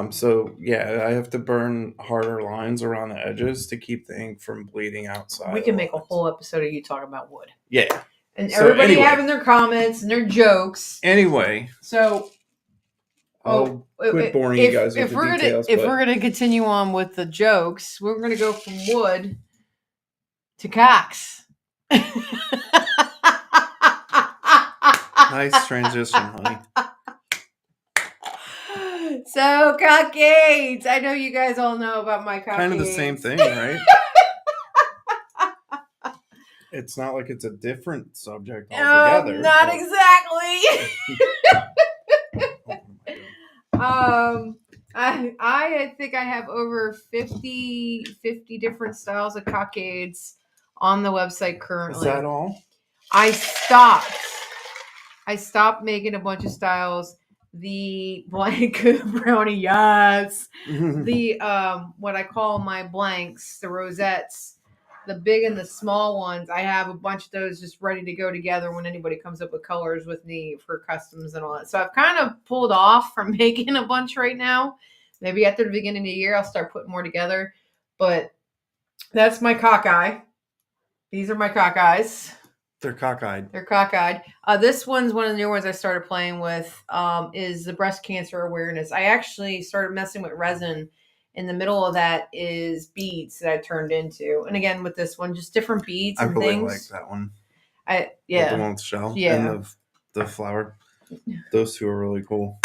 Speaker 2: So yeah, I have to burn harder lines around the edges to keep the ink from bleeding outside.
Speaker 1: We can make a whole episode of you talking about wood.
Speaker 2: Yeah.
Speaker 1: And everybody having their comments and their jokes.
Speaker 2: Anyway.
Speaker 1: So
Speaker 2: I'll quit boring you guys with the details.
Speaker 1: If we're gonna continue on with the jokes, we're gonna go from wood to cocks.
Speaker 2: Nice transition, honey.
Speaker 1: So cockades. I know you guys all know about my cockades.
Speaker 2: Kind of the same thing, right? It's not like it's a different subject altogether.
Speaker 1: Not exactly. I think I have over 50 different styles of cockades on the website currently.
Speaker 2: Is that all?
Speaker 1: I stopped making a bunch of styles. The blank brownie, yes. The what I call my blanks, the rosettes. the big and the small ones. I have a bunch of those just ready to go together when anybody comes up with colors with me for customs and all that. So I've kind of pulled off from making a bunch right now. Maybe after the beginning of the year, I'll start putting more together. But that's my cockeye. These are my cockeyes.
Speaker 2: They're cockeyed.
Speaker 1: They're cockeyed. This one's one of the new ones I started playing with. Is the breast cancer awareness. I actually started messing with resin. In the middle of that is beads that I turned into, and again with this one, just different beads.
Speaker 2: I
Speaker 1: And
Speaker 2: really
Speaker 1: things.
Speaker 2: like that one.
Speaker 1: With the
Speaker 2: one with the shell and the flower. Those two are really cool.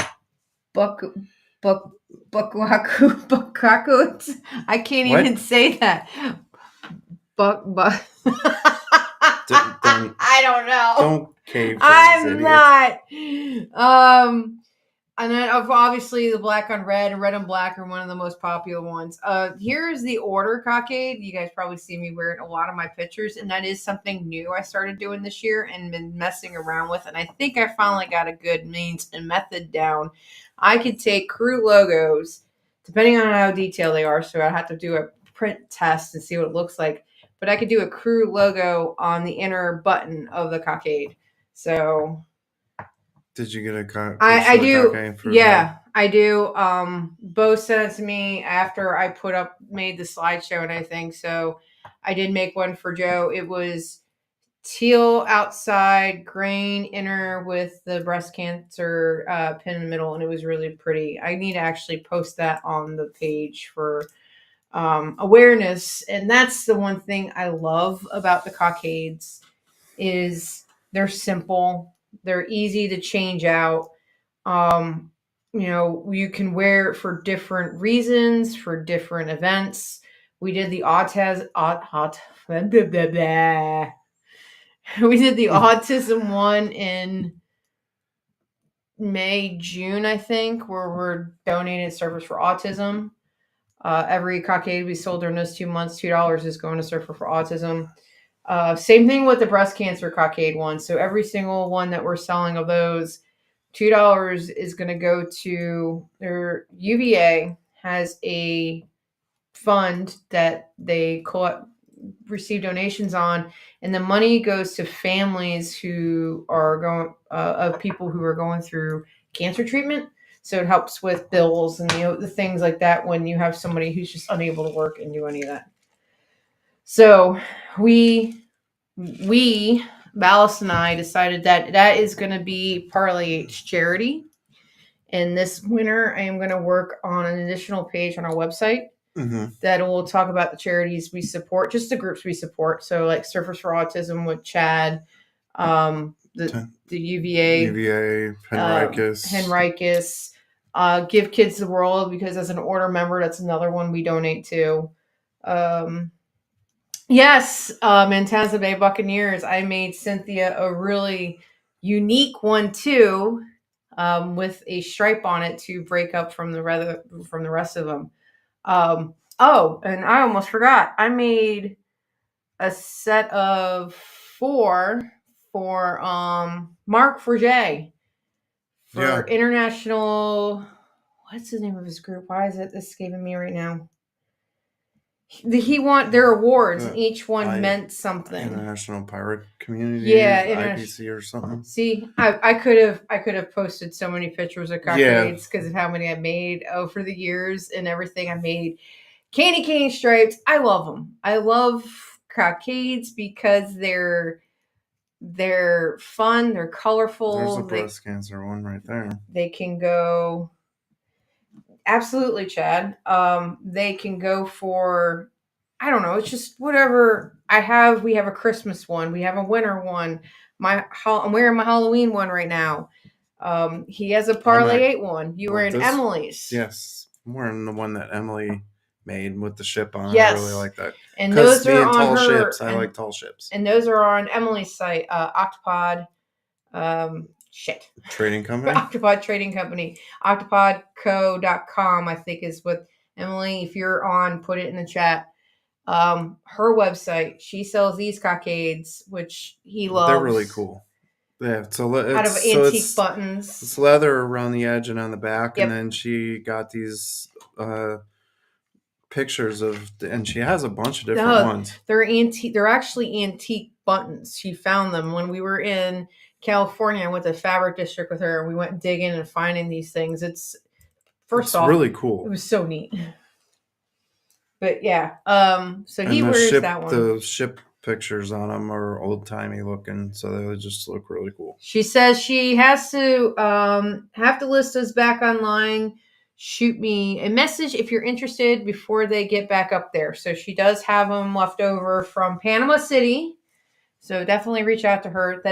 Speaker 1: Buckacoot. I can't even say that. I don't know.
Speaker 2: Don't cave.
Speaker 1: I'm not. And then obviously the black on red and red on black are one of the most popular ones. Here's the order cockade. You guys probably see me wear it in a lot of my pictures, and that is something new I started doing this year and been messing around with. And I think I finally got a good means and method down. I could take crew logos, depending on how detailed they are. So I have to do a print test and see what it looks like. But I could do a crew logo on the inner button of the cockade. So
Speaker 2: did you get a
Speaker 1: I do. Yeah, I do. Bo sent it to me after I made the slideshow and everything. So I did make one for Joe. It was teal outside, grain inner with the breast cancer pin in the middle, and it was really pretty. I need to actually post that on the page for awareness. And that's the one thing I love about the cockades is they're simple. They're easy to change out. You can wear it for different reasons, for different events. We did the we did the autism one in May, June, I think, where we're donating Surfers for Autism. Every cockade we sold during those 2 months, $2 is going to Surfer for Autism. Same thing with the breast cancer cockade one. So every single one that we're selling of those, $2 is going to go to their UVA has a fund that they receive donations on, and the money goes to families who are going of people who are going through cancer treatment. So it helps with bills and the things like that when you have somebody who's just unable to work and do any of that. So we Ballast and I decided that is going to be Parlay's charity. And this winter, I am going to work on an additional page on our website that will talk about the charities we support, just the groups we support. So like Surfers for Autism with Chad, the UVA, Henricus, Give Kids the World, because as an order member, that's another one we donate to. Yes, Mantanza Bay Buccaneers. I made Cynthia a really unique one too, with a stripe on it to break up from the rest of them. And I almost forgot. I made a set of 4 for Mark Forget for international. What's the name of his group? Why is it escaping me right now? He want their awards, and each one meant something.
Speaker 2: International Pirate Community, IPC or something.
Speaker 1: See, I could have posted so many pictures of cockades because of how many I made over the years and everything I made. Candy cane stripes, I love them. I love cockades because they're fun, they're colorful.
Speaker 2: There's a breast cancer one right there.
Speaker 1: They can go. Absolutely, Chad. They can go for, I don't know, it's just whatever I have. We have a Christmas one. We have a winter one. I'm wearing my Halloween one right now. He has a Parlay 8 one. You were in Emily's.
Speaker 2: Yes. I'm wearing the one that Emily made with the ship on.
Speaker 1: Yes.
Speaker 2: I really like that.
Speaker 1: And those are on
Speaker 2: tall
Speaker 1: her,
Speaker 2: ships. I like tall ships.
Speaker 1: And those are on Emily's site, Octopod.
Speaker 2: Trading company?
Speaker 1: Octopod Trading Company. Octopodco.com, I think, is what Emily, if you're on, put it in the chat. Her website, she sells these cockades, which he loves.
Speaker 2: They're really cool. Yeah,
Speaker 1: out of antique buttons.
Speaker 2: It's leather around the edge and on the back, and then she got these pictures of, and she has a bunch of different
Speaker 1: No,
Speaker 2: ones.
Speaker 1: they're antique. They're actually antique buttons. She found them when we were in California. I went to Fabric District with her, and we went digging and finding these things. It's off,
Speaker 2: really
Speaker 1: it
Speaker 2: cool.
Speaker 1: was so neat. But yeah, so he
Speaker 2: And
Speaker 1: wears that one.
Speaker 2: the ship pictures on them are old timey looking, so they just look really cool.
Speaker 1: She says she has to have to list those back online. Shoot me a message if you're interested before they get back up there. So she does have them left over from Panama City. So definitely reach out to her.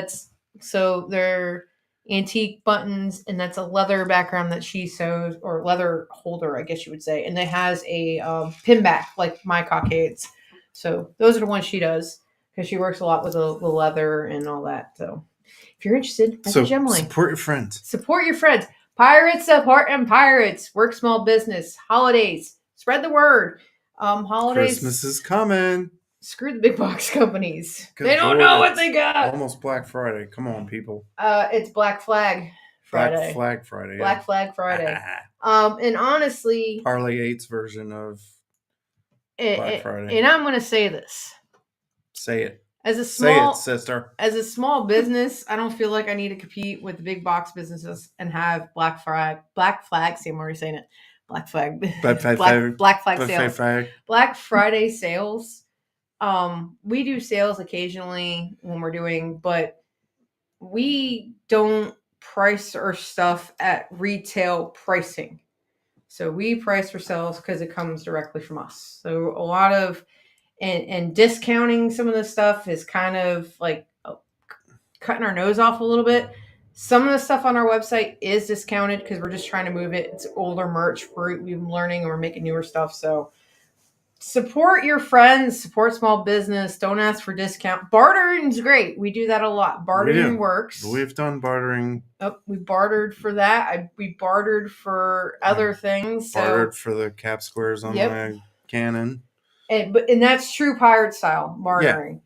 Speaker 1: So they're antique buttons, and that's a leather background that she sews, or leather holder, I guess you would say. And it has a pin back like my cockades. So those are the ones she does because she works a lot with the leather and all that. So if you're interested, message Emily.
Speaker 2: Support your friends.
Speaker 1: Support your friends. Pirates supporting pirates. Work small business. Holidays. Spread the word. Holidays.
Speaker 2: Christmas is coming.
Speaker 1: Screw the big box companies. They don't know what they got.
Speaker 2: Almost Black Friday. Come on, people.
Speaker 1: It's Black Flag Friday.
Speaker 2: Black Flag Friday.
Speaker 1: Black Flag Friday. And honestly,
Speaker 2: Parlay 8's version of Black Friday.
Speaker 1: And I'm going to say this.
Speaker 2: Say it.
Speaker 1: Say
Speaker 2: it, sister.
Speaker 1: As a small business, I don't feel like I need to compete with the big box businesses and have Black Flag. See, I'm already saying it. Black Flag. Black Flag sales. Black Friday sales. We do sales occasionally when we're doing, but we don't price our stuff at retail pricing. So we price ourselves because it comes directly from us. So a lot of and discounting some of the stuff is kind of like cutting our nose off a little bit. Some of the stuff on our website is discounted because we're just trying to move it. It's older merch. We've been learning and we're making newer stuff. So support your friends, support small business. Don't ask for discount. Bartering is great. We do that a lot. Bartering works.
Speaker 2: We've done bartering.
Speaker 1: Oh, we bartered for that. We bartered for other things.
Speaker 2: Bartered for the cap squares on my cannon.
Speaker 1: And that's true pirate style bartering.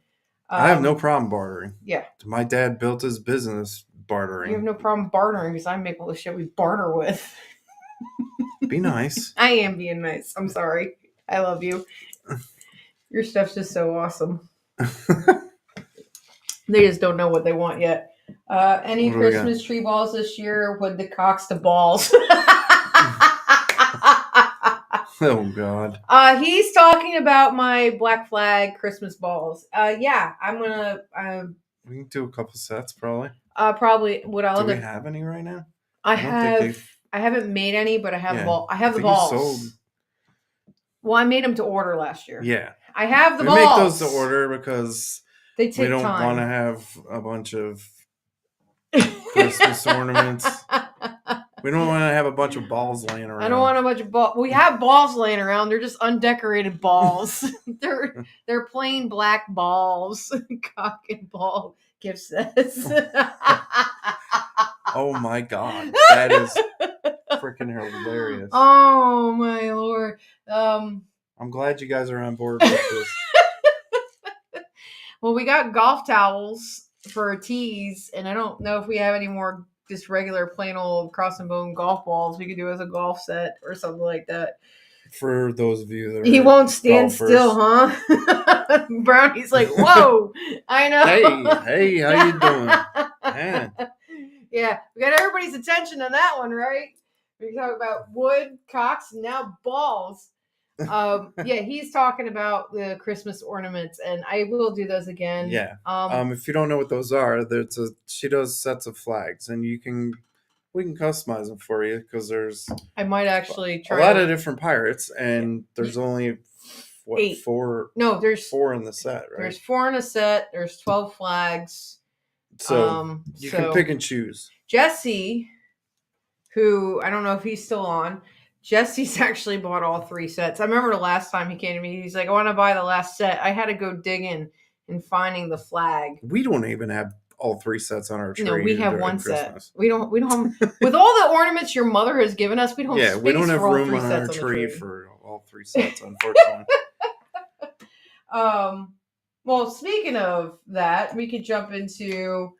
Speaker 2: Yeah. I have no problem bartering.
Speaker 1: Yeah.
Speaker 2: My dad built his business bartering.
Speaker 1: You have no problem bartering because I make all the shit we barter with.
Speaker 2: Be nice.
Speaker 1: I am being nice. I'm sorry. I love you. Your stuff's just so awesome. They just don't know what they want yet. Any Christmas tree balls this year with the cocks to balls?
Speaker 2: Oh, God.
Speaker 1: He's talking about my Black Flag Christmas balls. Yeah, I'm going to...
Speaker 2: we can do a couple sets, probably.
Speaker 1: Probably. Do
Speaker 2: we have any right now?
Speaker 1: I haven't made any, but I have I have the balls.
Speaker 2: Sold.
Speaker 1: Well, I made them to order last year.
Speaker 2: Yeah.
Speaker 1: I have the balls.
Speaker 2: We make those to order because
Speaker 1: they take
Speaker 2: we don't want to have a bunch of Christmas ornaments. We don't want to have a bunch of balls laying around.
Speaker 1: I don't want a bunch of balls. We have balls laying around. They're just undecorated balls. They're plain black balls. Cock and ball gift sets.
Speaker 2: Oh my God. That is freaking hilarious.
Speaker 1: Oh my Lord.
Speaker 2: I'm glad you guys are on board with this.
Speaker 1: Well, we got golf towels for tees, and I don't know if we have any more just regular plain old cross and bone golf balls we could do as a golf set or something like that.
Speaker 2: For those of you that
Speaker 1: he won't stand still, huh? Brownie's like, whoa, I know.
Speaker 2: Hey, how you doing? Man.
Speaker 1: Yeah, we got everybody's attention on that one, right? We talk about wood, cocks, and now balls. Yeah, he's talking about the Christmas ornaments, and I will do those again.
Speaker 2: Yeah. If you don't know what those are, she does sets of flags, and we can customize them for you because
Speaker 1: I might actually try
Speaker 2: a lot of different pirates, and there's only
Speaker 1: 8.
Speaker 2: 4.
Speaker 1: No, there's
Speaker 2: 4 in the set, right?
Speaker 1: There's 4 in a set. There's 12 flags.
Speaker 2: So you can pick and choose.
Speaker 1: Jesse, who I don't know if he's still on. Jesse's actually bought all 3 sets. I remember the last time he came to me, he's like, I want to buy the last set. I had to go digging and finding the flag.
Speaker 2: We don't even have all 3 sets on our tree.
Speaker 1: No, we have 1 set. We don't have, with all the ornaments your mother has given us, we don't
Speaker 2: we don't have room on our tree for all 3 sets, unfortunately.
Speaker 1: Well, speaking of that, we could jump into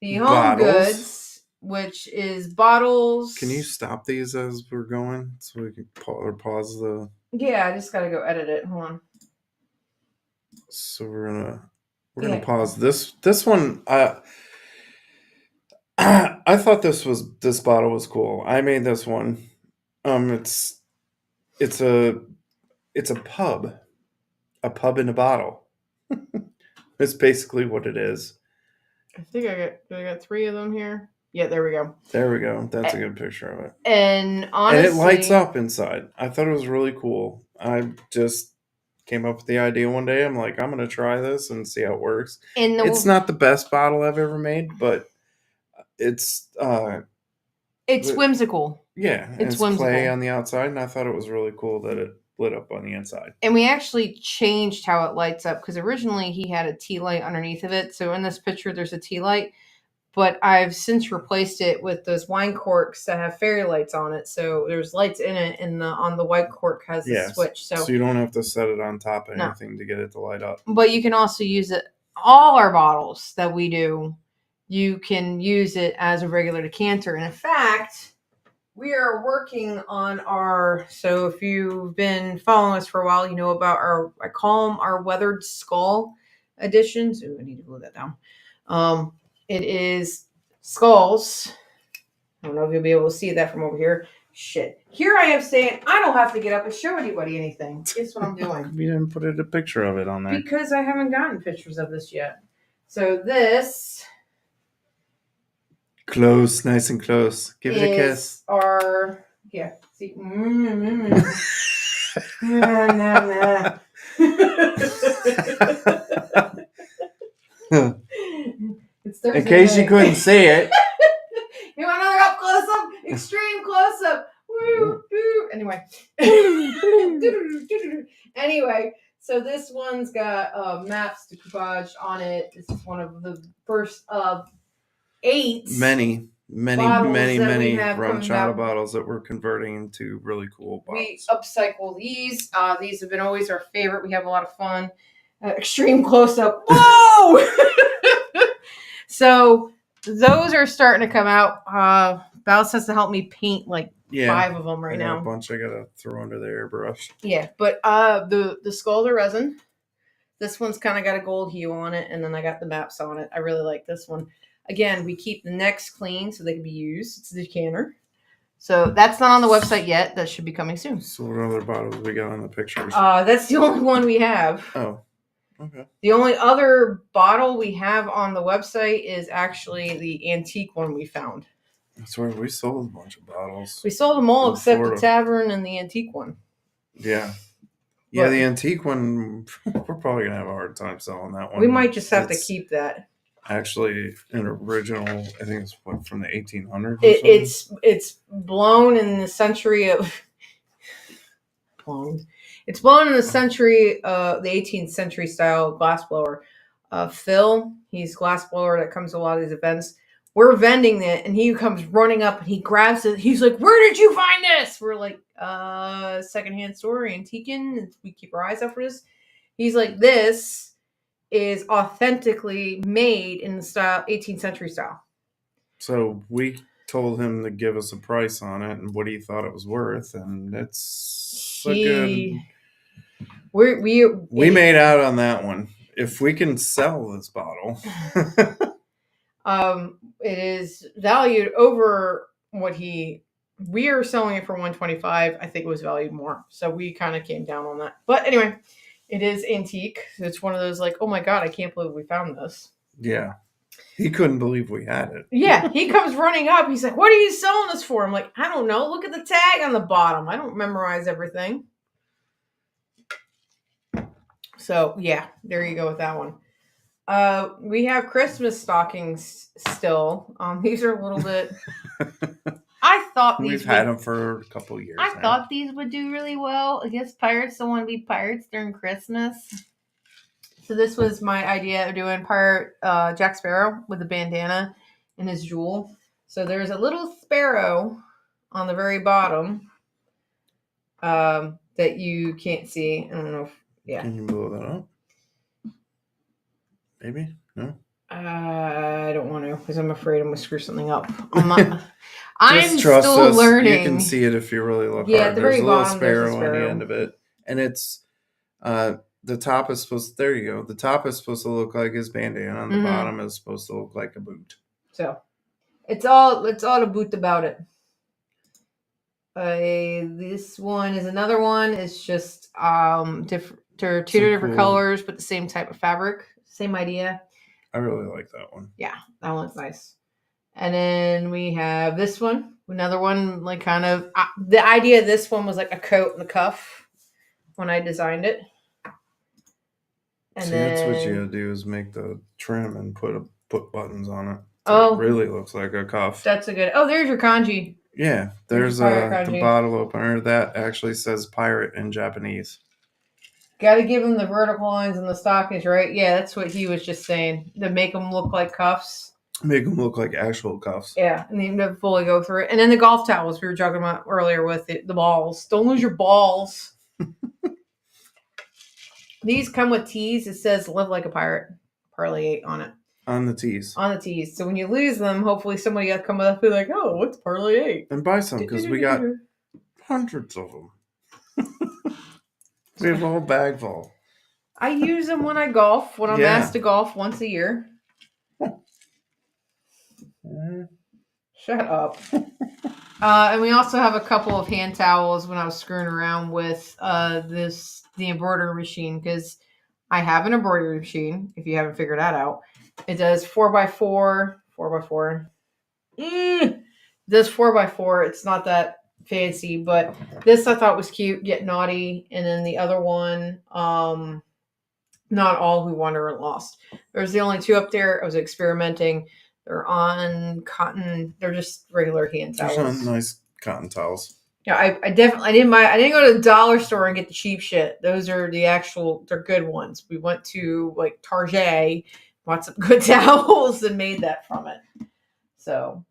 Speaker 1: the home goods. which is bottles.
Speaker 2: Can you stop these as we're going so we can pause the?
Speaker 1: Yeah, I just gotta go edit it. Hold on.
Speaker 2: So we're gonna pause this one. I thought this bottle was cool. I made this one. It's a pub in a bottle. It's basically what it is.
Speaker 1: I think I got 3 of them here. Yeah, there we go.
Speaker 2: There we go. That's a good picture of it.
Speaker 1: And honestly,
Speaker 2: and it lights up inside. I thought it was really cool. I just came up with the idea one day. I'm like, I'm gonna try this and see how it works. It's not the best bottle I've ever made, but it's
Speaker 1: whimsical.
Speaker 2: Yeah, it's whimsical. Clay on the outside, and I thought it was really cool that it lit up on the inside.
Speaker 1: And we actually changed how it lights up because originally he had a tea light underneath of it. So in this picture, there's a tea light, but I've since replaced it with those wine corks that have fairy lights on it. So there's lights in it, and on the white cork has a switch. So
Speaker 2: you don't have to set it on top of anything to get it to light up.
Speaker 1: But you can also use it. All our bottles that we do, you can use it as a regular decanter. And in fact, we are working on so if you've been following us for a while, you know about I call them our weathered skull editions. Ooh, I need to glue that down. It is skulls. I don't know if you'll be able to see that from over here. Shit. Here I am saying I don't have to get up and show anybody anything. Guess what I'm doing?
Speaker 2: You didn't put a picture of it on there.
Speaker 1: Because I haven't gotten pictures of this yet. So this...
Speaker 2: Close, nice and close. Give it a kiss.
Speaker 1: See.
Speaker 2: In case you couldn't see it.
Speaker 1: You want another up close up? Extreme close up. Woo, woo. Anyway, so this one's got maps to coupage on it. This is one of the first of 8 many
Speaker 2: rum chata bottles that we're converting into really cool bottles.
Speaker 1: We upcycle these. These have been always our favorite. We have a lot of fun. Extreme close up. Whoa! So those are starting to come out. Ballast has to help me paint 5 of them right now.
Speaker 2: A bunch I gotta throw under the airbrush.
Speaker 1: Yeah, but the skulls are resin. This one's kind of got a gold hue on it, and then I got the maps on it. I really like this one. Again, we keep the necks clean so they can be used. It's a decanter. So that's not on the website yet. That should be coming soon.
Speaker 2: So what other bottles we got on the pictures?
Speaker 1: That's the only one we have.
Speaker 2: Oh, okay.
Speaker 1: The only other bottle we have on the website is actually the antique one we found.
Speaker 2: That's where we sold a bunch of bottles.
Speaker 1: We sold them all except the tavern and the antique one.
Speaker 2: Yeah. Yeah, the antique one, we're probably going to have a hard time selling that one.
Speaker 1: We might just have to keep that.
Speaker 2: Actually, an original, I think it's from the 1800s.
Speaker 1: It's blown in the century of... It's blown in the century, the 18th century style glassblower. Phil, he's glassblower that comes to a lot of these events. We're vending it, and he comes running up, and he grabs it. He's like, "Where did you find this?" We're like, secondhand store, antiquing. We keep our eyes out for this. He's like, "This is authentically made in the style 18th century style." So
Speaker 2: we told him to give us a price on it and what he thought it was worth, and it's we made out on that one. If we can sell this bottle,
Speaker 1: it is valued over what we are selling it for $125. I think it was valued more, so we kind of came down on that. But anyway. It is antique. It's one of those oh my God, I can't believe we found this.
Speaker 2: Yeah. He couldn't believe we had it.
Speaker 1: Yeah. He comes running up. He's like, "What are you selling this for?" I'm like, "I don't know. Look at the tag on the bottom. I don't memorize everything." So, yeah, there you go with that one. We have Christmas stockings still. These are a little bit... I thought
Speaker 2: we've had them for a couple years.
Speaker 1: I thought these would do really well. I guess pirates don't want to be pirates during Christmas. So this was my idea of doing pirate Jack Sparrow with a bandana and his jewel. So there's a little sparrow on the very bottom that you can't see. I don't know if,
Speaker 2: Can you blow that up? Maybe? No?
Speaker 1: I don't want to because I'm afraid I'm gonna screw something up. I'm not. I'm
Speaker 2: Just trust
Speaker 1: still
Speaker 2: us.
Speaker 1: learning.
Speaker 2: You can see it if you really look
Speaker 1: Yeah,
Speaker 2: hard.
Speaker 1: at the
Speaker 2: There's
Speaker 1: very
Speaker 2: a little
Speaker 1: bottom, there's a
Speaker 2: sparrow on the
Speaker 1: sparrow.
Speaker 2: end of it, and it's the top is supposed. There you go. The top is supposed to look like his bandana, and the bottom is supposed to look like a boot.
Speaker 1: So it's all to boot about it. This one is another one. It's just different, two different colors, but the same type of fabric, same idea.
Speaker 2: I really like that one.
Speaker 1: Yeah, that one's nice. And then we have this one, another one, like kind of the idea of this one was like a coat and the cuff when I designed it.
Speaker 2: And that's what you gotta do is make the trim and put buttons on it.
Speaker 1: So
Speaker 2: it really looks like a cuff.
Speaker 1: That's a good. Oh, there's your kanji.
Speaker 2: Yeah, there's the bottle opener that actually says pirate in Japanese.
Speaker 1: Got to give them the vertical lines and the stockings, right? Yeah, that's what he was just saying. To make them look like cuffs.
Speaker 2: Make them look like actual cuffs.
Speaker 1: Yeah, and then to fully go through it. And then the golf towels we were talking about earlier with the balls. Don't lose your balls. These come with tees. It says "Live like a pirate." Parlay on it.
Speaker 2: On the tees.
Speaker 1: On the tees. So when you lose them, hopefully somebody will come up and be like, "Oh, what's Parlay 8?"
Speaker 2: And buy some because we got hundreds of them. We have a whole bag full.
Speaker 1: I use them when I golf. When I'm asked to golf once a year. Shut up. And we also have a couple of hand towels when I was screwing around with the embroidery machine because I have an embroidery machine. If you haven't figured that out, it does 4x4. It does 4x4. It's not that fancy, but this I thought was cute. Get Naughty, and then the other one, Not All Who Wander Are Lost. There's the only two up there. I was experimenting. They're on cotton. They're just regular hand towels.
Speaker 2: Those are nice cotton towels.
Speaker 1: Yeah, I didn't go to the dollar store and get the cheap shit. Those are they're good ones. We went to like Target, bought some good towels and made that from it. So,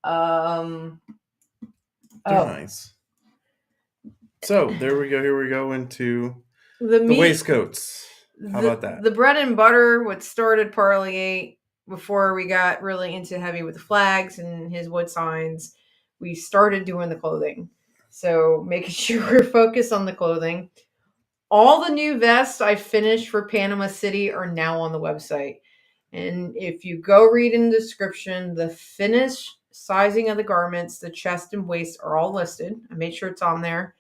Speaker 2: they're nice. So there we go. Here we go into the waistcoats. How about that?
Speaker 1: The bread and butter, what started Parlay 8 before we got really into heavy with the flags and his wood signs, we started doing the clothing. So making sure we're focused on the clothing. All the new vests I finished for Panama City are now on the website. And if you go read in the description, the finished sizing of the garments, the chest and waist are all listed. I made sure it's on there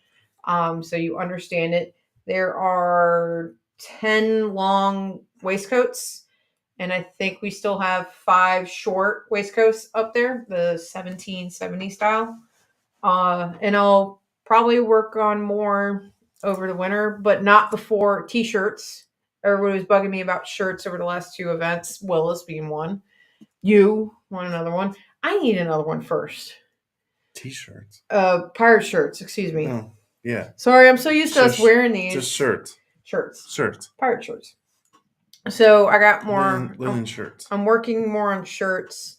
Speaker 1: so you understand it. There are 10 long waistcoats. And I think we still have 5 short waistcoats up there, the 1770 style. And I'll probably work on more over the winter, but not before t-shirts. Everybody was bugging me about shirts over the last 2 events, Willis being one. You want another one. I need another one first.
Speaker 2: T-shirts?
Speaker 1: Pirate shirts, excuse me.
Speaker 2: Oh, yeah.
Speaker 1: Sorry, I'm so used to us wearing these.
Speaker 2: Just shirts.
Speaker 1: Shirts. Pirate shirts. So I got more
Speaker 2: linen shirts.
Speaker 1: I'm working more on shirts,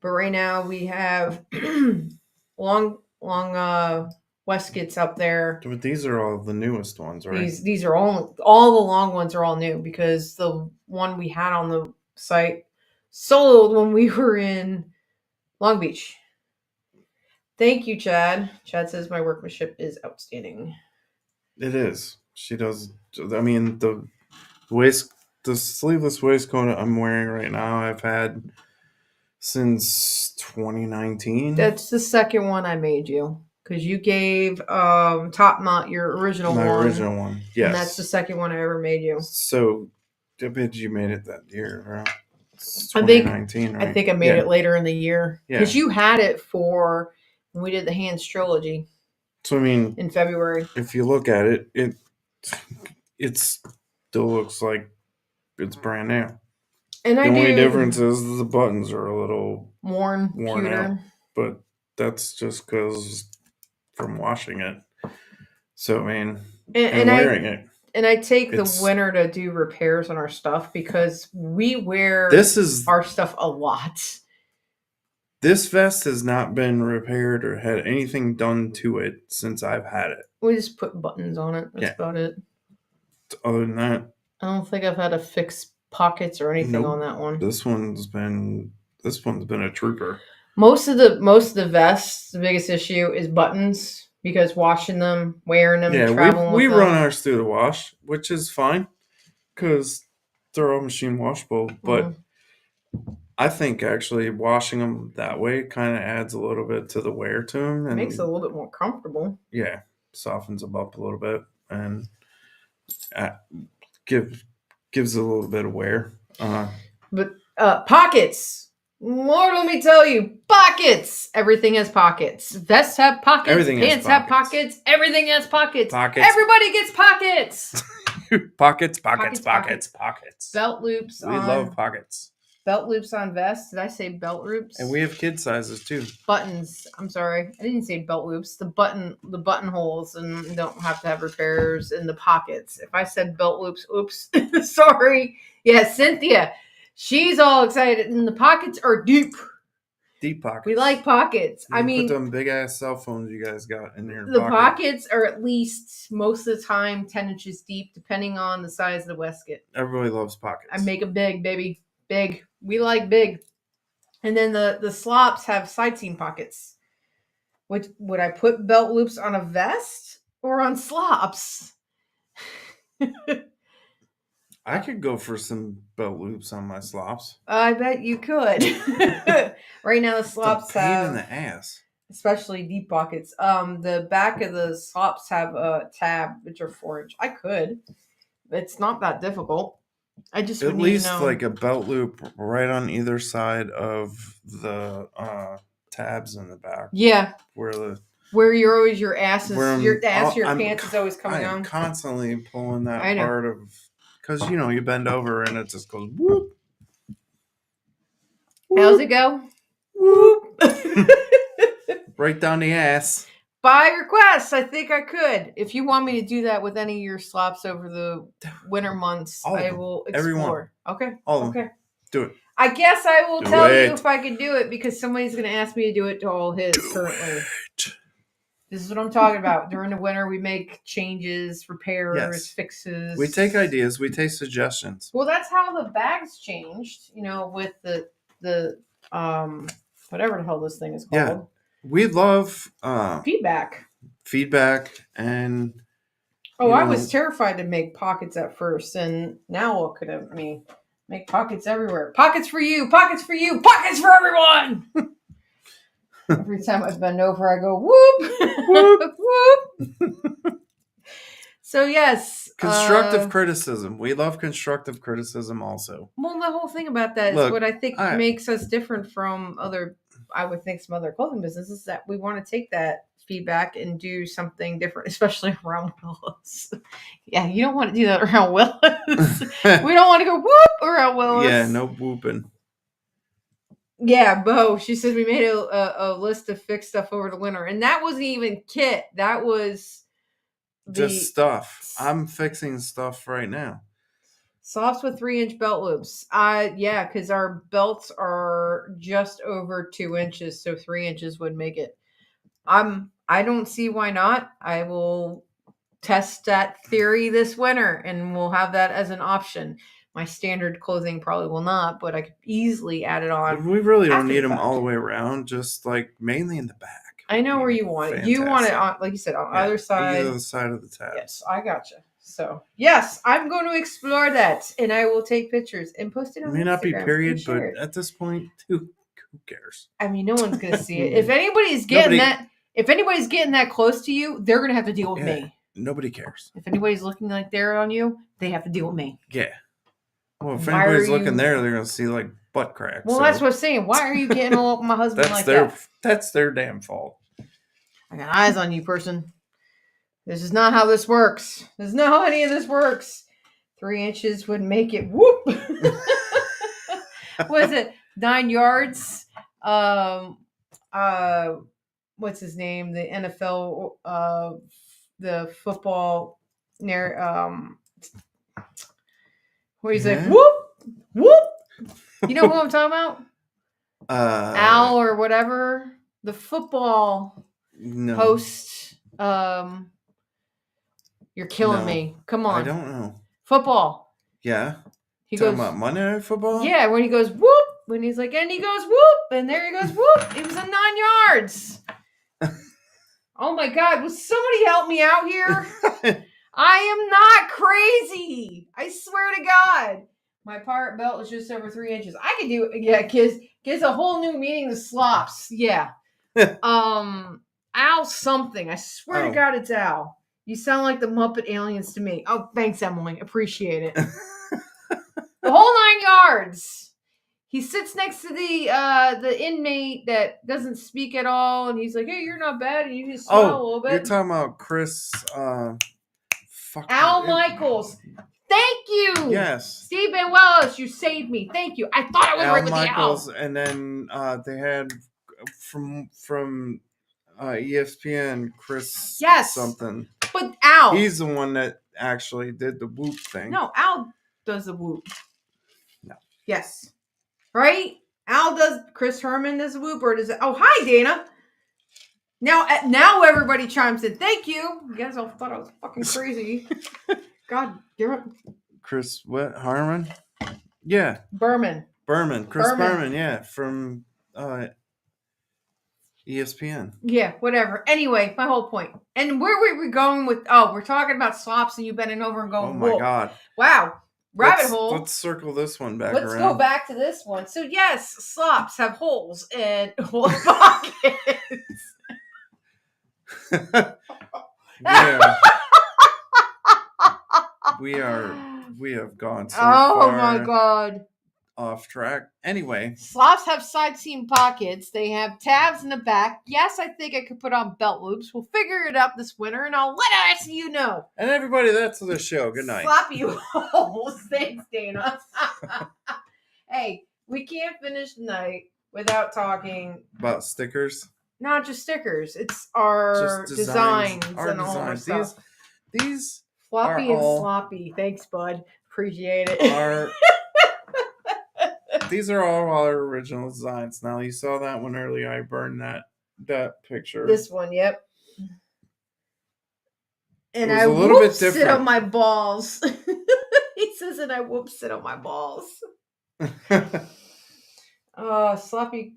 Speaker 1: but right now we have long waistcoats up there.
Speaker 2: But these are all the newest ones, right?
Speaker 1: These are all the long ones are all new because the one we had on the site sold when we were in Long Beach. Thank you, Chad. Chad says my workmanship is outstanding.
Speaker 2: It is. She does. I mean, the sleeveless waistcoat I'm wearing right now, I've had since 2019.
Speaker 1: That's the second one I made you because you gave Top Knot your original one.
Speaker 2: My original one, yes.
Speaker 1: And that's the second one I ever made you.
Speaker 2: So, I bet you made it that year, right? 2019, right?
Speaker 1: I think I made it later in the year because you had it for when we did the Hands trilogy.
Speaker 2: So I mean,
Speaker 1: in February,
Speaker 2: if you look at it, it still looks like it's brand new.
Speaker 1: And
Speaker 2: the only difference is the buttons are a little
Speaker 1: worn
Speaker 2: out, but that's just because from washing it. So I mean, and wearing it.
Speaker 1: And I take the winter to do repairs on our stuff because we wear our stuff a lot.
Speaker 2: This vest has not been repaired or had anything done to it since I've had it.
Speaker 1: We just put buttons on it. That's about it.
Speaker 2: Other than that,
Speaker 1: I don't think I've had a fixed pockets or anything
Speaker 2: Nope.
Speaker 1: on that one.
Speaker 2: This one's been a trooper.
Speaker 1: Most of the vests, the biggest issue is buttons because washing them, wearing them,
Speaker 2: Yeah,
Speaker 1: traveling
Speaker 2: we
Speaker 1: with them.
Speaker 2: run ours through the wash, which is fine because they're all machine washable. But I think actually washing them that way kind of adds a little bit to the wear to them,
Speaker 1: It
Speaker 2: and
Speaker 1: makes it a little bit more comfortable.
Speaker 2: yeah, softens them up a little bit and uh, gives a little bit of wear.
Speaker 1: But pockets. Lord, let me tell you, pockets. Everything has pockets. Vests have pockets.
Speaker 2: Everything has
Speaker 1: Pants have
Speaker 2: pockets.
Speaker 1: pockets. Everything has pockets.
Speaker 2: Pockets.
Speaker 1: Everybody gets pockets.
Speaker 2: Pockets.
Speaker 1: Belt loops.
Speaker 2: We love pockets.
Speaker 1: Belt loops on vests. Did I say belt loops?
Speaker 2: And we have kid sizes too.
Speaker 1: Buttons. I'm sorry, I didn't say belt loops. The buttonholes and don't have to have repairs in the pockets. If I said belt loops, oops, sorry. Yeah, Cynthia. She's all excited, and the pockets are deep.
Speaker 2: Deep pockets.
Speaker 1: We like pockets.
Speaker 2: I mean, put them big ass cell phones you guys got in there.
Speaker 1: The pockets are at least most of the time 10 inches deep, depending on the size of the waistcoat.
Speaker 2: Everybody loves pockets.
Speaker 1: I make them big, baby. Big. We like big. And then the slops have side seam pockets. Would I put belt loops on a vest or on slops?
Speaker 2: I could go for some belt loops on my slops.
Speaker 1: I bet you could. Right now the slops have
Speaker 2: pain in the ass.
Speaker 1: Especially deep pockets. The back of the slops have a tab, which are 4-inch. I could. It's not that difficult. I just
Speaker 2: at least like a belt loop right on either side of the tabs in the back.
Speaker 1: Yeah.
Speaker 2: Where
Speaker 1: you're always your ass your pants is always coming on.
Speaker 2: I'm constantly pulling that part of because you bend over and it just goes whoop.
Speaker 1: How's it go? Whoop.
Speaker 2: Right down the ass.
Speaker 1: By request, I think I could. If you want me to do that with any of your slops over the winter months, I will explore.
Speaker 2: Everyone.
Speaker 1: Okay.
Speaker 2: Okay. Do it.
Speaker 1: I guess I will tell you if I can do it because somebody's going to ask me to do it to all his currently. This is what I'm talking about. During the winter, we make changes, repairs, fixes.
Speaker 2: We take ideas. We take suggestions.
Speaker 1: Well, that's how the bags changed, with the whatever the hell this thing is called.
Speaker 2: Yeah. We love
Speaker 1: feedback
Speaker 2: and
Speaker 1: I was terrified to make pockets at first, and now look at me. Make pockets everywhere. Pockets for you, pockets for you, pockets for everyone. Every time I bend over, I go whoop, whoop. So yes,
Speaker 2: constructive criticism. We love constructive criticism also.
Speaker 1: Well, the whole thing about that is what I think makes us different from other. I would think some other clothing businesses that we want to take that feedback and do something different, especially around Willis. Yeah, you don't want to do that around Willis. We don't want to go whoop around Willis.
Speaker 2: Yeah, no whooping.
Speaker 1: Yeah, Bo. She said we made a list of fixed stuff over the winter, and that wasn't even kit. That was
Speaker 2: just stuff. I'm fixing stuff right now.
Speaker 1: Softs with 3-inch belt loops. Because our belts are just over 2 inches, so 3 inches would make it. I don't see why not. I will test that theory this winter, and we'll have that as an option. My standard clothing probably will not, but I could easily add it on.
Speaker 2: We really don't need them all the way around, just like mainly in the back.
Speaker 1: I know where you want it. You want it on, like you said, on either side.
Speaker 2: Either side of the tab.
Speaker 1: Yes, I gotcha. So, yes, I'm going to explore that, and I will take pictures and post it on Instagram.
Speaker 2: It may not be period, but at this point, who cares?
Speaker 1: I mean, no one's going to see it. If anybody's getting that close to you, they're going to have to deal with me.
Speaker 2: Nobody cares.
Speaker 1: If anybody's looking like they're on you, they have to deal with me.
Speaker 2: Yeah. Well, if anybody's looking there, they're going to see like butt cracks.
Speaker 1: Well, that's what I'm saying. Why are you getting all up with my husband that?
Speaker 2: That's their damn fault.
Speaker 1: I got eyes on you, person. This is not how this works. This is not how any of this works. 3 inches would make it whoop. Was it 9 yards? What's his name? The NFL, the football, where he's like whoop, whoop. You know who I'm talking about? Al or whatever, the football host. You're killing me. Come on.
Speaker 2: I don't know.
Speaker 1: Football.
Speaker 2: Yeah.
Speaker 1: He
Speaker 2: Talking
Speaker 1: goes,
Speaker 2: about Monday Night Football?
Speaker 1: yeah, when he goes, whoop, when he's like, and he goes, whoop, and there he goes, whoop. It was a 9 yards. Oh my God, will somebody help me out here? I am not crazy. I swear to God. My part belt is just over 3 inches. I can do it. Yeah, gives a whole new meaning to slops. Yeah. Al something. I swear to God it's Al. You sound like the Muppet aliens to me. Oh, thanks, Emily. Appreciate it. The whole 9 yards. He sits next to the inmate that doesn't speak at all, and he's like, "Hey, you're not bad." And you just smile a little bit.
Speaker 2: You're talking about Chris.
Speaker 1: Al Michaels. Thank you.
Speaker 2: Yes.
Speaker 1: Steve Benuelos, you saved me. Thank you. I thought I was right with
Speaker 2: Michaels,
Speaker 1: the Al.
Speaker 2: And then they had from ESPN Chris something.
Speaker 1: But Al.
Speaker 2: He's the one that actually did the whoop thing.
Speaker 1: No, Al does the whoop.
Speaker 2: No.
Speaker 1: Yes. Right? Al does. Chris Herman does the whoop, or does it? Oh, hi, Dana. Now everybody chimes in. Thank you. You guys all thought I was fucking crazy. God, you're
Speaker 2: Chris what? Harmon? Yeah.
Speaker 1: Berman.
Speaker 2: Chris Berman, yeah, from ESPN.
Speaker 1: Yeah, whatever. Anyway, my whole point. And where were we going with? Oh, we're talking about slops and you bending over and going,
Speaker 2: oh my God.
Speaker 1: Wow. Rabbit hole.
Speaker 2: Let's circle this one back
Speaker 1: around. Let's go back to this one. So yes, slops have holes and pockets.
Speaker 2: Yeah. We have gone so far
Speaker 1: my God.
Speaker 2: Off track. Anyway.
Speaker 1: Slops have side seam pockets. They have tabs in the back. Yes, I think I could put on belt loops. We'll figure it out this winter and I'll let us you know.
Speaker 2: And everybody, that's the show. Good night.
Speaker 1: Sloppy holes. Thanks, Dana. Hey, we can't finish the night without talking
Speaker 2: about stickers.
Speaker 1: Not just stickers. It's our designs and all our stuff.
Speaker 2: These
Speaker 1: floppy and sloppy. Thanks, bud. Appreciate it.
Speaker 2: These are all our original designs. Now you saw that one earlier. I burned that picture.
Speaker 1: This one, yep. And I whoop sit on my balls. He says, and I whoop sit on my balls. Sloppy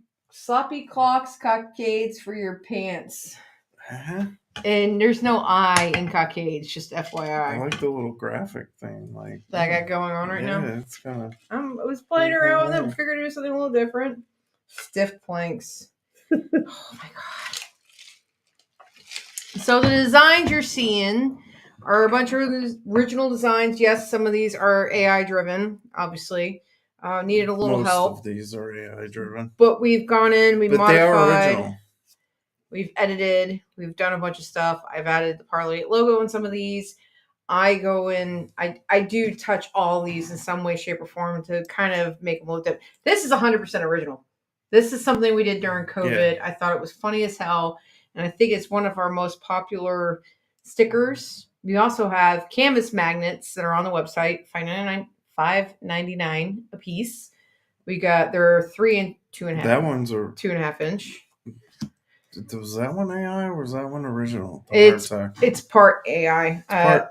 Speaker 1: clocks, cockades for your pants.
Speaker 2: Uh-huh.
Speaker 1: And there's no I in cockades, just FYI.
Speaker 2: I like the little graphic thing, like
Speaker 1: that I got going on right now.
Speaker 2: Yeah, it's kind of.
Speaker 1: I was playing around with it, figured to do something a little different. Stiff planks. Oh my God! So the designs you're seeing are a bunch of original designs. Yes, some of these are AI driven, obviously. Needed a little help.
Speaker 2: Most of these are AI driven.
Speaker 1: But we've gone in, we've modified. They are original. We've edited. We've done a bunch of stuff. I've added the Parlay logo in some of these. I go in. I do touch all these in some way, shape, or form to kind of make them look different. This is 100% original. This is something we did during COVID. Yeah. I thought it was funny as hell. And I think it's one of our most popular stickers. We also have canvas magnets that are on the website. $5.99 a piece. There are 3 and 2.5.
Speaker 2: That one's a
Speaker 1: 2.5 inch.
Speaker 2: Was that one AI or was that one original?
Speaker 1: It's part AI.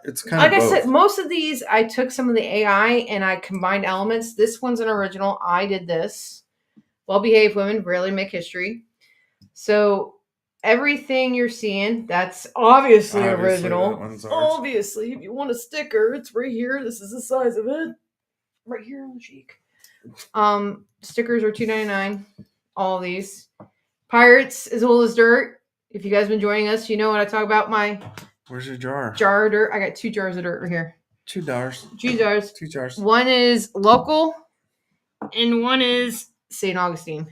Speaker 2: It's kind of
Speaker 1: like I said, most of these I took some of the AI and I combined elements. This one's an original. I did this. Well-behaved women rarely make history. So everything you're seeing, that's obviously original.
Speaker 2: That one's ours.
Speaker 1: Obviously, if you want a sticker, it's right here. This is the size of it. Right here on the cheek. Stickers are $2.99. All of these. Pirates as old as dirt. If you guys been joining us, you know what I talk about.
Speaker 2: Where's your jar?
Speaker 1: Jar of dirt. I got 2 jars of dirt right here.
Speaker 2: 2 jars.
Speaker 1: 2 jars.
Speaker 2: 2 jars.
Speaker 1: One is local, and one is St. Augustine.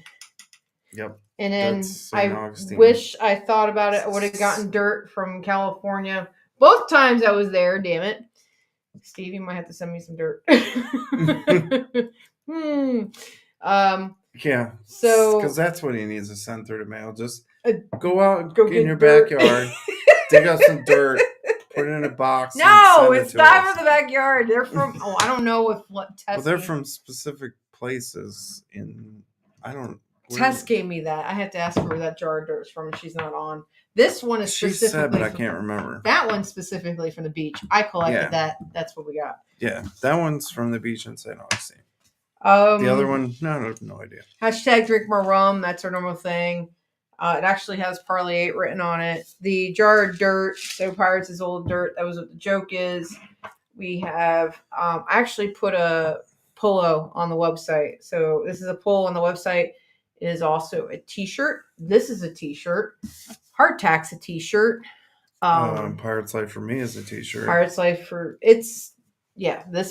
Speaker 2: Yep.
Speaker 1: And then I wish I thought about it. I would have gotten dirt from California. Both times I was there. Damn it. Steve, you might have to send me some dirt.
Speaker 2: Yeah.
Speaker 1: So,
Speaker 2: because that's what he needs to send through the mail. Just go out in your
Speaker 1: dirt.
Speaker 2: backyard, dig up some dirt, put it in a box.
Speaker 1: No, it's not from the backyard. They're from. I don't know if Tess.
Speaker 2: Well, they're from specific places Tess
Speaker 1: gave me that. I had to ask her where that jar of dirt is from. She's not on. This one is
Speaker 2: She
Speaker 1: specifically.
Speaker 2: said, but I can't remember.
Speaker 1: That one's specifically from the beach. I collected that. That's what we got.
Speaker 2: Yeah, that one's from the beach in St. Augustine.
Speaker 1: The
Speaker 2: other one, no, I have no idea.
Speaker 1: Hashtag drink more rum. That's our normal thing. It actually has Parlay written on it. The jar of dirt. So Pirates is old dirt. That was what the joke is. We have I actually put a polo on the website. So this is a polo on the website. It is also a t-shirt. This is a t-shirt. Hardtack's a t-shirt.
Speaker 2: Pirates Life for me is a t-shirt.
Speaker 1: Pirates Life for this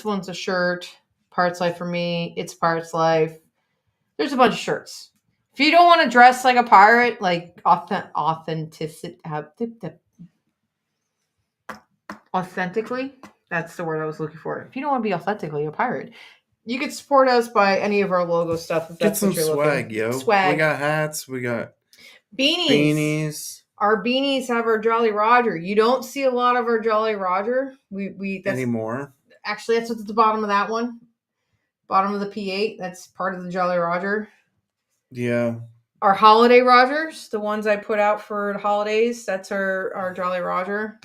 Speaker 1: one's a shirt. Pirates Life for me, it's Pirates Life. There's a bunch of shirts. If you don't want to dress like a pirate, like authentically, that's the word I was looking for. If you don't want to be authentically a pirate, you could support us by any of our logo stuff. If that's
Speaker 2: Get some
Speaker 1: what you're
Speaker 2: swag,
Speaker 1: looking.
Speaker 2: yo.
Speaker 1: Swag.
Speaker 2: We got hats. We got
Speaker 1: beanies. Our beanies have our Jolly Roger. You don't see a lot of our Jolly Roger. That's,
Speaker 2: anymore.
Speaker 1: Actually, that's what's at the bottom of that one. Bottom of the P8. That's part of the Jolly Roger.
Speaker 2: Yeah.
Speaker 1: Our holiday Rogers, the ones I put out for the holidays, that's our Jolly Roger.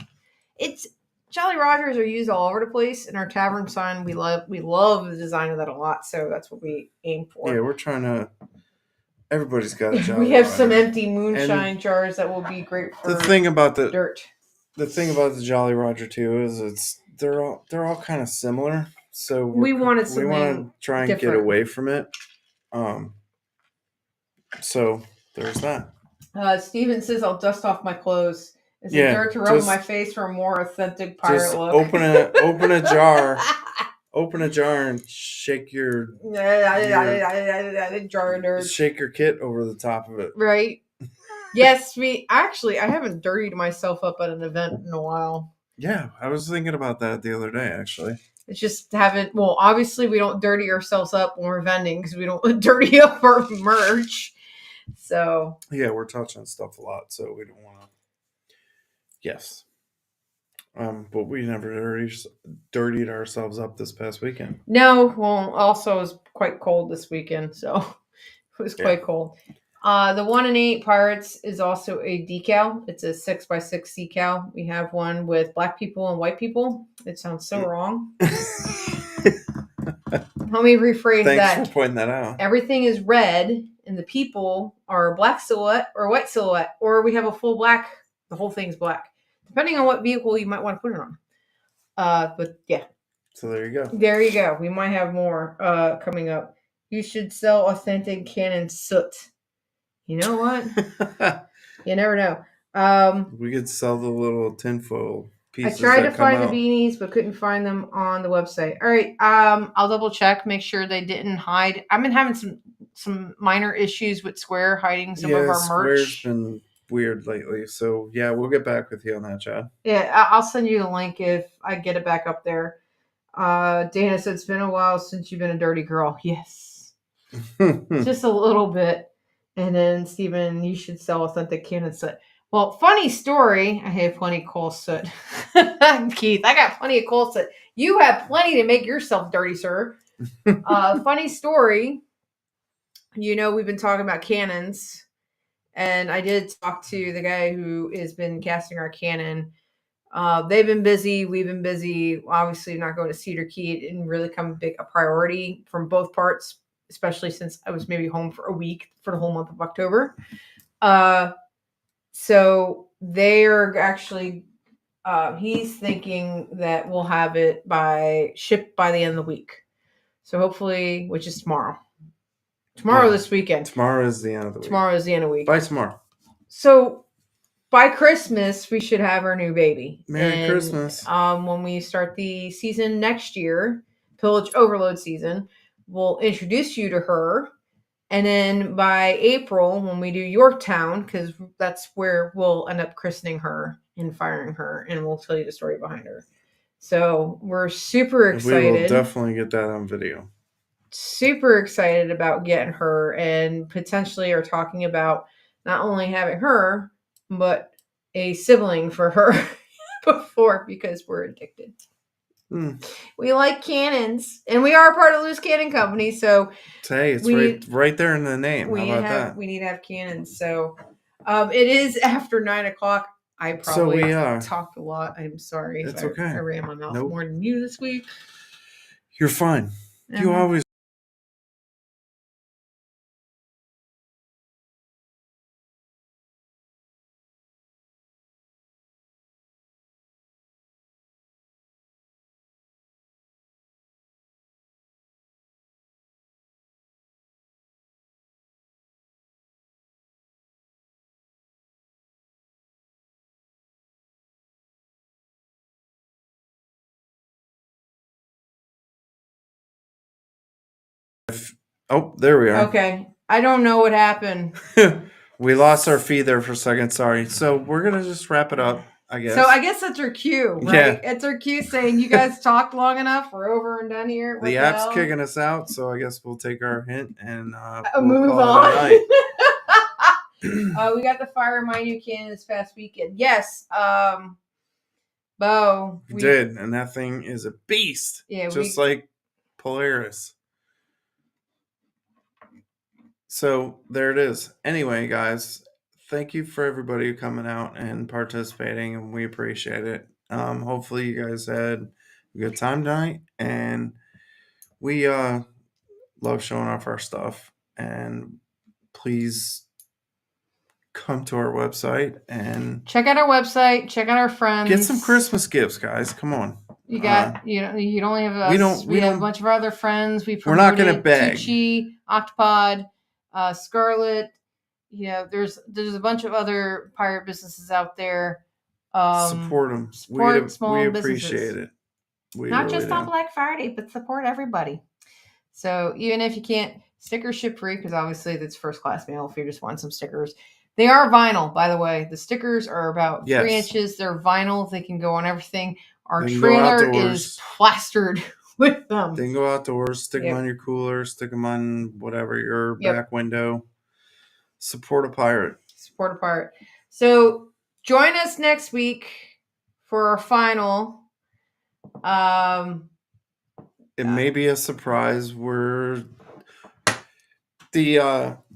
Speaker 1: Jolly Rogers are used all over the place. In our tavern sign, we love the design of that a lot, so that's what we aim for.
Speaker 2: Yeah, we're trying to. Everybody's got a Jolly
Speaker 1: We have
Speaker 2: Roger.
Speaker 1: some empty moonshine jars that will be great for
Speaker 2: the thing about the
Speaker 1: dirt.
Speaker 2: The thing about the Jolly Roger too is they're all kind of similar. So
Speaker 1: we want
Speaker 2: to try and
Speaker 1: different.
Speaker 2: get away from it. So there's that.
Speaker 1: Steven says I'll dust off my clothes. Is it dirt to rub on my face for a more authentic pirate look?
Speaker 2: Open a jar. Open a jar and shake your
Speaker 1: jar of dirt.
Speaker 2: Shake your kit over the top of it.
Speaker 1: Right. Yes, I haven't dirtied myself up at an event in a while.
Speaker 2: Yeah, I was thinking about that the other day, actually.
Speaker 1: It's just obviously we don't dirty ourselves up when we're vending because we don't dirty up our merch. So.
Speaker 2: Yeah, we're touching stuff a lot, so we don't want to. Yes. But we never dirtied ourselves up this past weekend.
Speaker 1: No, well, also it was quite cold this weekend, so it was quite cold. The 1 in 8 Pirates is also a decal. It's a 6x6 decal. We have one with black people and white people. It sounds so wrong. Let me rephrase that.
Speaker 2: Thanks for pointing that out.
Speaker 1: Everything is red, and the people are black silhouette or white silhouette, or we have a full black. The whole thing's black, depending on what vehicle you might want to put it on. But yeah.
Speaker 2: So there you go.
Speaker 1: There you go. We might have more coming up. You should sell authentic cannon soot. You know what? You never know.
Speaker 2: We could sell the little tinfoil pieces.
Speaker 1: I tried to find the beanies, but couldn't find them on the website. All right. I'll double check, make sure they didn't hide. I've been having some minor issues with Square hiding some of our merch.
Speaker 2: Square's been weird lately. So yeah, we'll get back with you on that, Chad.
Speaker 1: Yeah, I'll send you the link if I get it back up there. Dana said it's been a while since you've been a dirty girl. Yes. Just a little bit. And then Steven, you should sell authentic cannon soot. Well, funny story. I have plenty of coal soot. Keith, I got plenty of coal soot. You have plenty to make yourself dirty, sir. Funny story. You know, we've been talking about cannons. And I did talk to the guy who has been casting our cannon. They've been busy. We've been busy. Obviously, not going to Cedar Key. It didn't really come a priority from both parts, especially since I was maybe home for a week for the whole month of October. So they're actually, he's thinking that we'll have it shipped by the end of the week. So hopefully, which is tomorrow. This weekend.
Speaker 2: Tomorrow is the end of the week.
Speaker 1: Tomorrow is the end of the week.
Speaker 2: By tomorrow.
Speaker 1: So by Christmas, we should have our new baby.
Speaker 2: Merry Christmas.
Speaker 1: When we start the season next year, Pillage Overload season, we'll introduce you to her. And then by April, when we do Yorktown, because that's where we'll end up christening her and firing her, and we'll tell you the story behind her. So we're super excited.
Speaker 2: We will definitely get that on video.
Speaker 1: Super excited about getting her, and potentially are talking about not only having her, but a sibling for her before, because we're addicted. We like cannons, and we are part of the Loose Cannon Company. So
Speaker 2: it's right there in the name. How about that?
Speaker 1: We need to have cannons. So It is after 9 o'clock. I probably
Speaker 2: we are.
Speaker 1: talked a lot. I'm sorry.
Speaker 2: It's
Speaker 1: if
Speaker 2: okay.
Speaker 1: I ran my mouth
Speaker 2: Nope.
Speaker 1: more than you this week.
Speaker 2: You're fine. You always. Oh, there we are.
Speaker 1: Okay. I don't know what happened.
Speaker 2: We lost our feed there for a second. Sorry. So we're gonna just wrap it up, I guess.
Speaker 1: So I guess that's our cue, right?
Speaker 2: Yeah.
Speaker 1: It's our cue saying you guys talked long enough. We're over and done here. What
Speaker 2: The
Speaker 1: the
Speaker 2: app's
Speaker 1: hell?
Speaker 2: kicking us out, so I guess we'll take our hint and
Speaker 1: Move
Speaker 2: call
Speaker 1: on.
Speaker 2: it a night.
Speaker 1: We got the fire in my new cannon this past weekend. Yes. Bo.
Speaker 2: We did, and that thing is a beast.
Speaker 1: Yeah.
Speaker 2: Just like Polaris. So there it is. Anyway, guys, thank you for everybody coming out and participating, and we appreciate it. Hopefully you guys had a good time tonight, and we love showing off our stuff. And please come to our website and
Speaker 1: check out our website. Check out our friends.
Speaker 2: get some Christmas gifts, guys. Come on.
Speaker 1: You got you don't only have us. We have a bunch of our other friends.
Speaker 2: We're not going to beg.
Speaker 1: Tucci, Octopod, Scarlet. You know, there's a bunch of other pirate businesses out there.
Speaker 2: Support them.
Speaker 1: Support small
Speaker 2: we
Speaker 1: businesses.
Speaker 2: appreciate it. We
Speaker 1: not
Speaker 2: really
Speaker 1: just on Black Friday, but support everybody. So even if you can't, stickers ship free because obviously that's first class mail. If you just want some stickers, they are vinyl, by the way. The stickers are about 3 inches. They're vinyl. They can go on everything. Our trailer is plastered with them.
Speaker 2: They can go outdoors, stick them on your cooler, stick them on whatever, your back window. Support a pirate.
Speaker 1: Support a pirate. So join us next week for our final.
Speaker 2: It may be a surprise.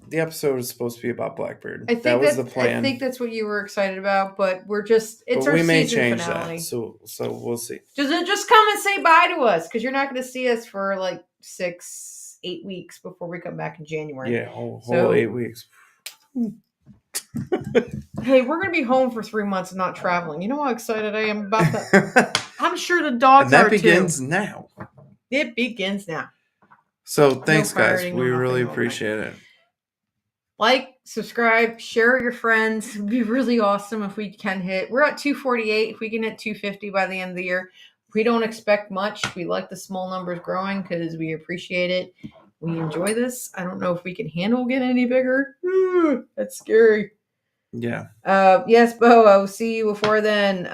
Speaker 2: The episode is supposed to be about Blackbeard. That was the plan.
Speaker 1: I think that's what you were excited about, but we're just
Speaker 2: but we may change finale. That. So we'll see.
Speaker 1: Just come and say bye to us because you're not going to see us for like 6-8 weeks before we come back in January.
Speaker 2: Yeah, whole 8 weeks.
Speaker 1: Hey, we're going to be home for 3 months and not traveling. You know how excited I am about that? I'm sure the dogs are too.
Speaker 2: And that begins now.
Speaker 1: It begins now.
Speaker 2: So thanks, guys. We really appreciate it.
Speaker 1: Like, subscribe, share with your friends. It'd be really awesome if we can hit. We're at 248. If we can hit 250 by the end of the year, we don't expect much. We like the small numbers growing because we appreciate it. We enjoy this. I don't know if we can handle getting any bigger. That's scary.
Speaker 2: Yeah.
Speaker 1: Yes, Bo, I will see you before then.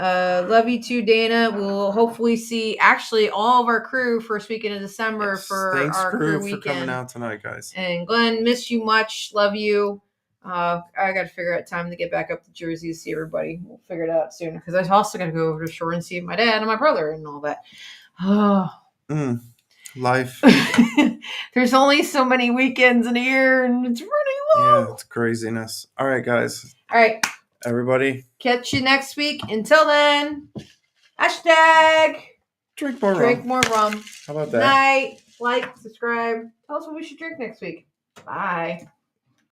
Speaker 1: Love you too, Dana. We'll hopefully see actually all of our crew first weekend of December for our crew weekend.
Speaker 2: Thanks for coming out tonight, guys.
Speaker 1: And Glenn, miss you much. Love you. I got to figure out time to get back up to Jersey to see everybody. We'll figure it out soon because I also got to go over to shore and see my dad and my brother and all that.
Speaker 2: Life.
Speaker 1: There's only so many weekends in a year and it's running low.
Speaker 2: Yeah, it's craziness. All right, guys.
Speaker 1: All right.
Speaker 2: Everybody.
Speaker 1: Catch you next week. Until then, hashtag
Speaker 2: drink more rum.
Speaker 1: How
Speaker 2: about that?
Speaker 1: Night. Like, subscribe. Tell us what we should drink next week. Bye.